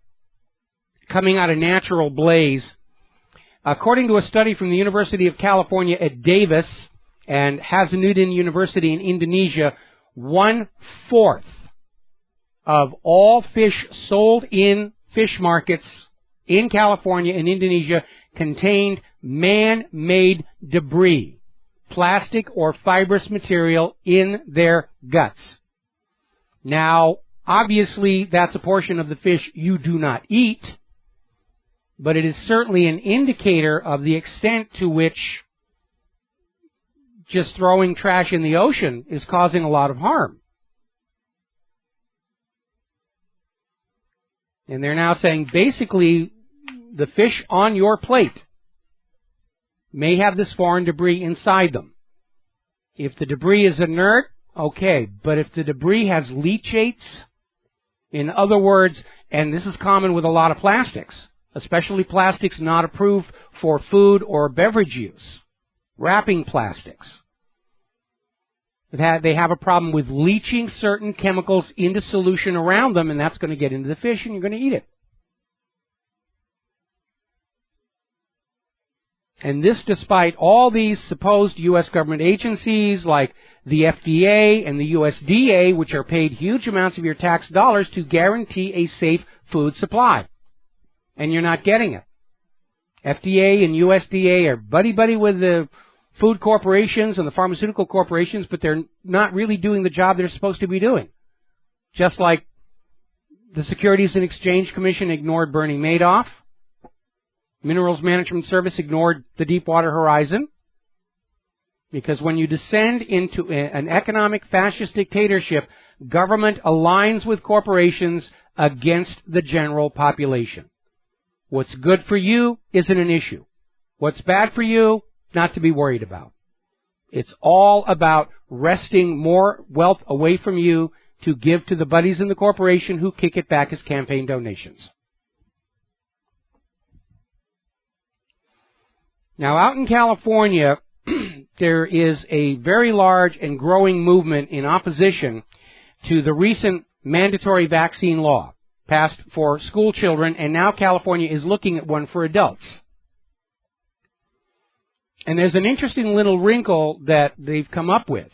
coming out of Natural Blaze. According to a study from the University of California at Davis and Hasanuddin University in Indonesia, 1/4 of all fish sold in fish markets in California and Indonesia contained man-made debris, plastic or fibrous material in their guts. Now, obviously, that's a portion of the fish you do not eat, but it is certainly an indicator of the extent to which just throwing trash in the ocean is causing a lot of harm. And they're now saying basically the fish on your plate may have this foreign debris inside them. If the debris is inert, okay, but if the debris has leachates, in other words, and this is common with a lot of plastics, especially plastics not approved for food or beverage use, wrapping plastics. They have a problem with leaching certain chemicals into solution around them, and that's going to get into the fish, and you're going to eat it. And this despite all these supposed U.S. government agencies like the FDA and the USDA, which are paid huge amounts of your tax dollars to guarantee a safe food supply. And you're not getting it. FDA and USDA are buddy-buddy with the food corporations and the pharmaceutical corporations, but they're not really doing the job they're supposed to be doing. Just like the Securities and Exchange Commission ignored Bernie Madoff, Minerals Management Service ignored the Deepwater Horizon, because when you descend into an economic fascist dictatorship, government aligns with corporations against the general population. What's good for you isn't an issue. What's bad for you, not to be worried about. It's all about wresting more wealth away from you to give to the buddies in the corporation who kick it back as campaign donations. Now, out in California, there is a very large and growing movement in opposition to the recent mandatory vaccine law passed for school children, and now California is looking at one for adults. And there's an interesting little wrinkle that they've come up with.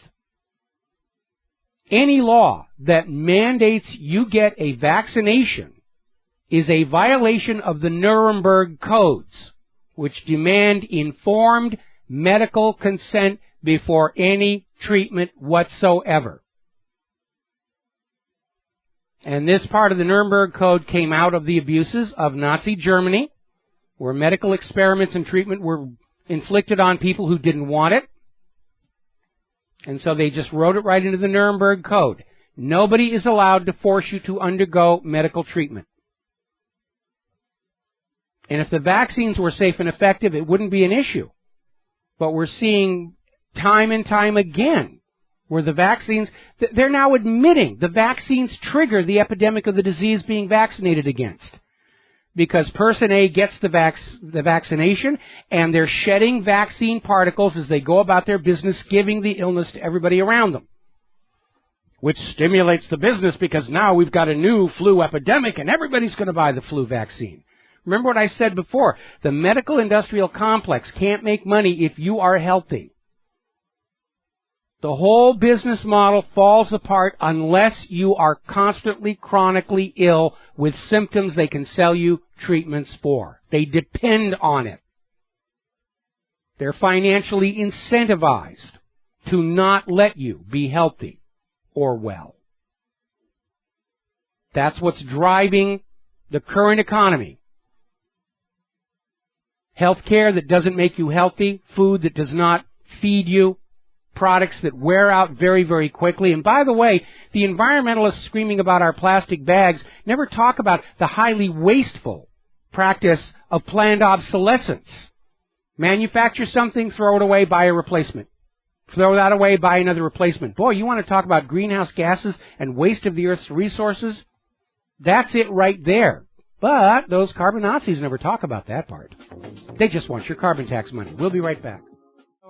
Any law that mandates you get a vaccination is a violation of the Nuremberg codes, which demand informed medical consent before any treatment whatsoever. And this part of the Nuremberg Code came out of the abuses of Nazi Germany, where medical experiments and treatment were inflicted on people who didn't want it. And so they just wrote it right into the Nuremberg Code. Nobody is allowed to force you to undergo medical treatment. And if the vaccines were safe and effective, it wouldn't be an issue. But we're seeing time and time again where the vaccines, they're now admitting the vaccines trigger the epidemic of the disease being vaccinated against. Because person A gets the vaccination, and they're shedding vaccine particles as they go about their business, giving the illness to everybody around them. Which stimulates the business, because now we've got a new flu epidemic and everybody's going to buy the flu vaccine. Remember what I said before, the medical industrial complex can't make money if you are healthy. The whole business model falls apart unless you are constantly, chronically ill with symptoms they can sell you treatments for. They depend on it. They're financially incentivized to not let you be healthy or well. That's what's driving the current economy. Healthcare that doesn't make you healthy, food that does not feed you, products that wear out very, very quickly. And by the way, the environmentalists screaming about our plastic bags never talk about the highly wasteful practice of planned obsolescence. Manufacture something, throw it away, buy a replacement. Throw that away, buy another replacement. Boy, you want to talk about greenhouse gases and waste of the Earth's resources? That's it right there. But those carbon Nazis never talk about that part. They just want your carbon tax money. We'll be right back.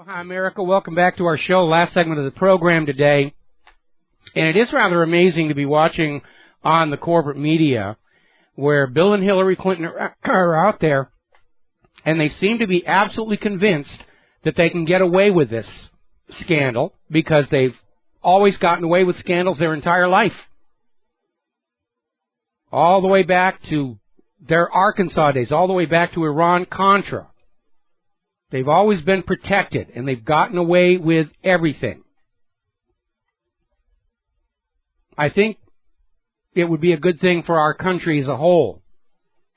Hi, America. Welcome back to our show. Last segment of the program today. And it is rather amazing to be watching on the corporate media where Bill and Hillary Clinton are out there, and they seem to be absolutely convinced that they can get away with this scandal because they've always gotten away with scandals their entire life. All the way back to their Arkansas days, all the way back to Iran-Contra. They've always been protected, and they've gotten away with everything. I think it would be a good thing for our country as a whole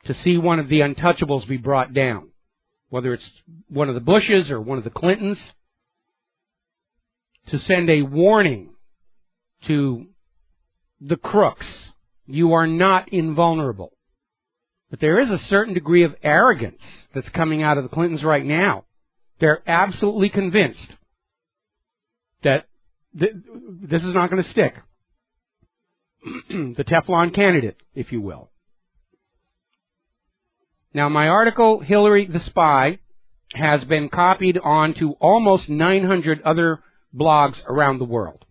to see one of the untouchables be brought down, whether it's one of the Bushes or one of the Clintons, to send a warning to the crooks. You are not invulnerable. But there is a certain degree of arrogance that's coming out of the Clintons right now. They're absolutely convinced that this is not going to stick. The Teflon candidate, if you will. Now, my article, Hillary the Spy, has been copied onto almost 900 other blogs around the world.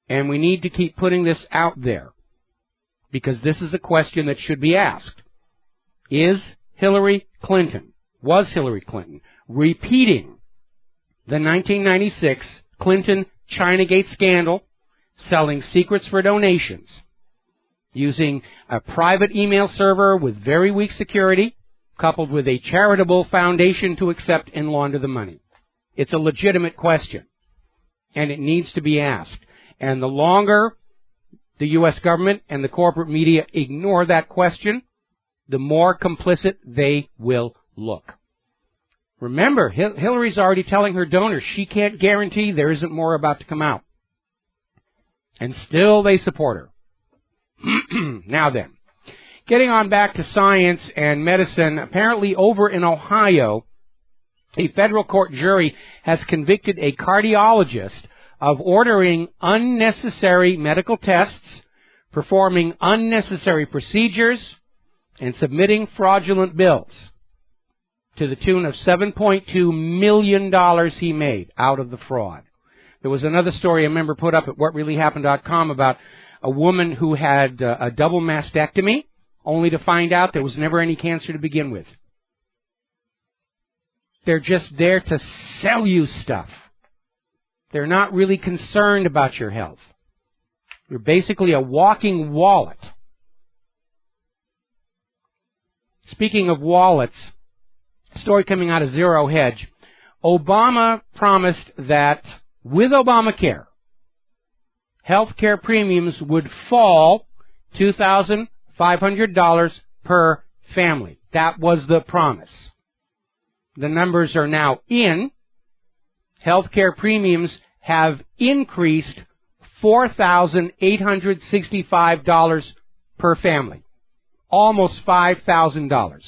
And we need to keep putting this out there, because this is a question that should be asked. Is Hillary Clinton was Hillary Clinton, repeating the 1996 Clinton Chinagate scandal, selling secrets for donations, using a private email server with very weak security, coupled with a charitable foundation to accept and launder the money. It's a legitimate question, and it needs to be asked. And the longer the U.S. government and the corporate media ignore that question, the more complicit they will look. Remember, Hillary's already telling her donors she can't guarantee there isn't more about to come out. And still they support her. Now then, getting on back to science and medicine, apparently over in Ohio, a federal court jury has convicted a cardiologist of ordering unnecessary medical tests, performing unnecessary procedures, and submitting fraudulent bills to the tune of $7.2 million he made out of the fraud. There was another story a member put up at WhatReallyHappened.com about a woman who had a double mastectomy, only to find out there was never any cancer to begin with. They're just there to sell you stuff. They're not really concerned about your health. You're basically a walking wallet. Speaking of wallets, story coming out of Zero Hedge. Obama promised that with Obamacare, health care premiums would fall $2,500 per family. That was the promise. The numbers are now in. Health care premiums have increased $4,865 per family. Almost $5,000.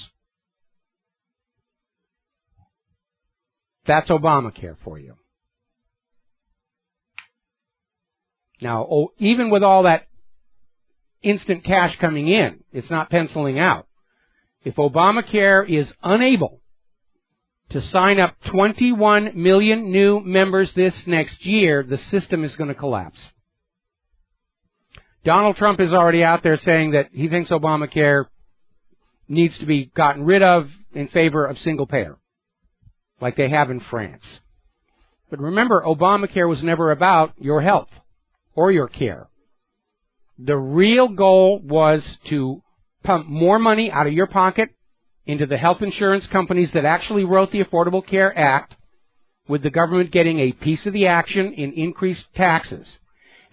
That's Obamacare for you. Now, even with all that instant cash coming in, it's not penciling out. If Obamacare is unable to sign up 21 million new members this next year, the system is going to collapse. Donald Trump is already out there saying that he thinks Obamacare needs to be gotten rid of in favor of single payer, like they have in France. But remember, Obamacare was never about your health or your care. The real goal was to pump more money out of your pocket into the health insurance companies that actually wrote the Affordable Care Act, with the government getting a piece of the action in increased taxes.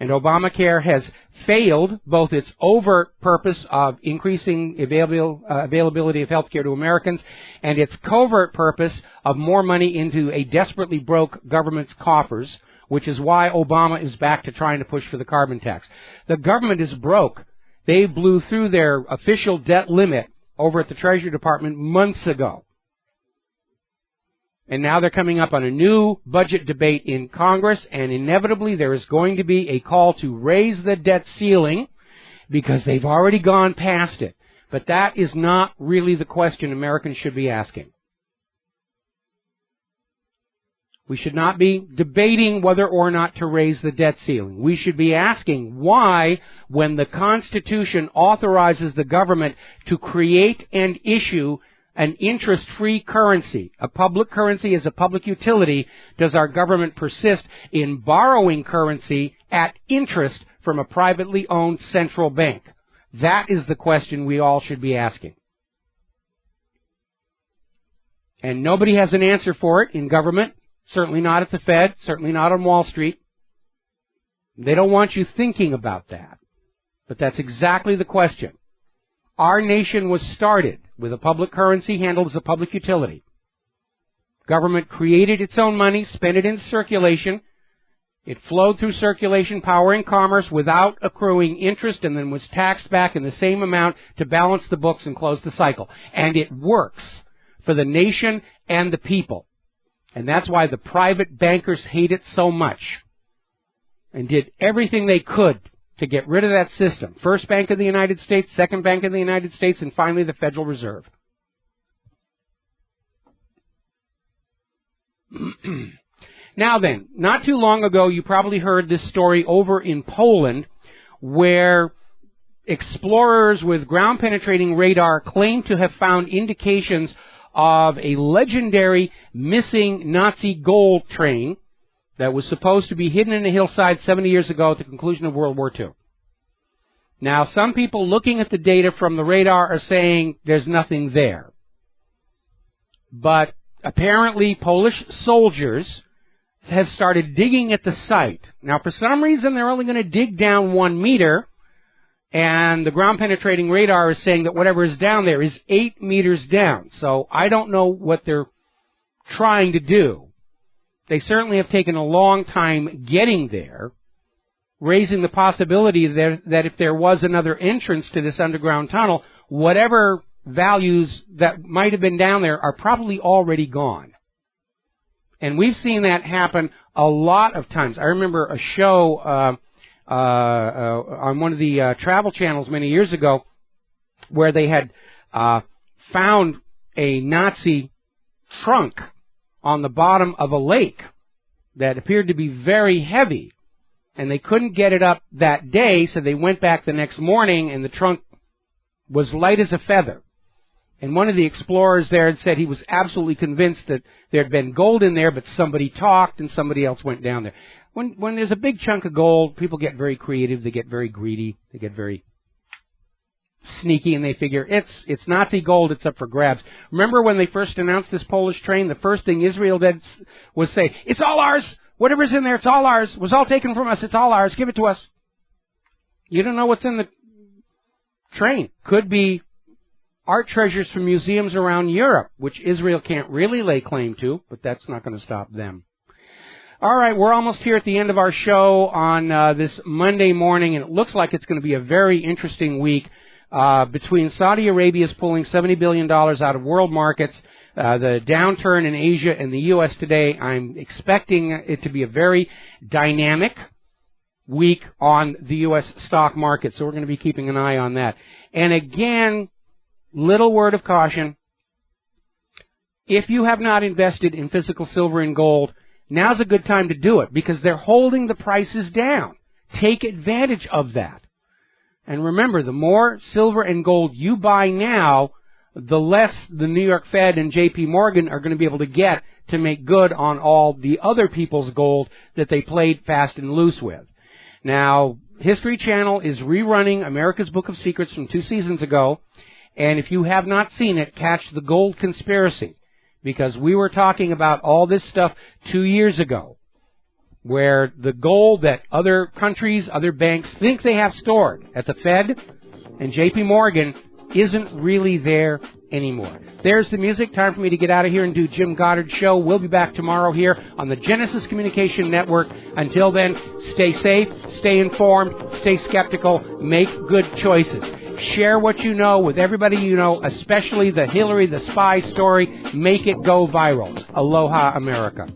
And Obamacare has failed both its overt purpose of increasing availability of health care to Americans and its covert purpose of more money into a desperately broke government's coffers, which is why Obama is back to trying to push for the carbon tax. The government is broke. They blew through their official debt limit over at the Treasury Department months ago. And now they're coming up on a new budget debate in Congress, and inevitably there is going to be a call to raise the debt ceiling because they've already gone past it. But that is not really the question Americans should be asking. We should not be debating whether or not to raise the debt ceiling. We should be asking why, when the Constitution authorizes the government to create and issue an interest-free currency, a public currency as a public utility, does our government persist in borrowing currency at interest from a privately owned central bank? That is the question we all should be asking. And nobody has an answer for it in government, certainly not at the Fed, certainly not on Wall Street. They don't want you thinking about that. But that's exactly the question. Our nation was started with a public currency handled as a public utility. Government created its own money, spent it in circulation. It flowed through circulation, powering commerce without accruing interest, and then was taxed back in the same amount to balance the books and close the cycle. And it works for the nation and the people. And that's why the private bankers hate it so much and did everything they could to get rid of that system. First Bank of the United States, Second Bank of the United States, and finally the Federal Reserve. Now then, not too long ago, you probably heard this story over in Poland, where explorers with ground-penetrating radar claim to have found indications of a legendary missing Nazi gold train that was supposed to be hidden in a hillside 70 years ago at the conclusion of World War II. Now, some people looking at the data from the radar are saying there's nothing there. But apparently Polish soldiers have started digging at the site. Now, for some reason, they're only going to dig down 1 meter, and the ground-penetrating radar is saying that whatever is down there is 8 meters down. So I don't know what they're trying to do. They certainly have taken a long time getting there, raising the possibility that if there was another entrance to this underground tunnel, whatever values that might have been down there are probably already gone. And we've seen that happen a lot of times. I remember a show on one of the travel channels many years ago where they had found a Nazi trunk on the bottom of a lake that appeared to be very heavy. And they couldn't get it up that day, so they went back the next morning, and the trunk was light as a feather. And one of the explorers there had said he was absolutely convinced that there had been gold in there, but somebody talked and somebody else went down there. When there's a big chunk of gold, people get very creative, they get very greedy, they get very sneaky, and they figure it's Nazi gold, it's up for grabs. Remember when they first announced this Polish train, the first thing Israel did was say, "It's all ours! Whatever's in there, it's all ours. It was all taken from us, it's all ours. Give it to us." You don't know what's in the train. Could be art treasures from museums around Europe, which Israel can't really lay claim to, but that's not going to stop them. All right, we're almost here at the end of our show on this Monday morning, and it looks like it's going to be a very interesting week between Saudi Arabia's pulling $70 billion out of world markets, the downturn in Asia and the U.S. today. I'm expecting it to be a very dynamic week on the U.S. stock market, so we're going to be keeping an eye on that. And again, little word of caution. If you have not invested in physical silver and gold, now's a good time to do it because they're holding the prices down. Take advantage of that. And remember, the more silver and gold you buy now, the less the New York Fed and J.P. Morgan are going to be able to get to make good on all the other people's gold that they played fast and loose with. Now, History Channel is rerunning America's Book of Secrets from 2 seasons ago, and if you have not seen it, catch The Gold Conspiracy, because we were talking about all this stuff 2 years ago, where the gold that other countries, other banks think they have stored at the Fed and J.P. Morgan isn't really there anymore. There's the music. Time for me to get out of here and do Jim Goddard's show. We'll be back tomorrow here on the Genesis Communication Network. Until then, stay safe, stay informed, stay skeptical, make good choices. Share what you know with everybody you know, especially the Hillary the Spy story. Make it go viral. Aloha, America.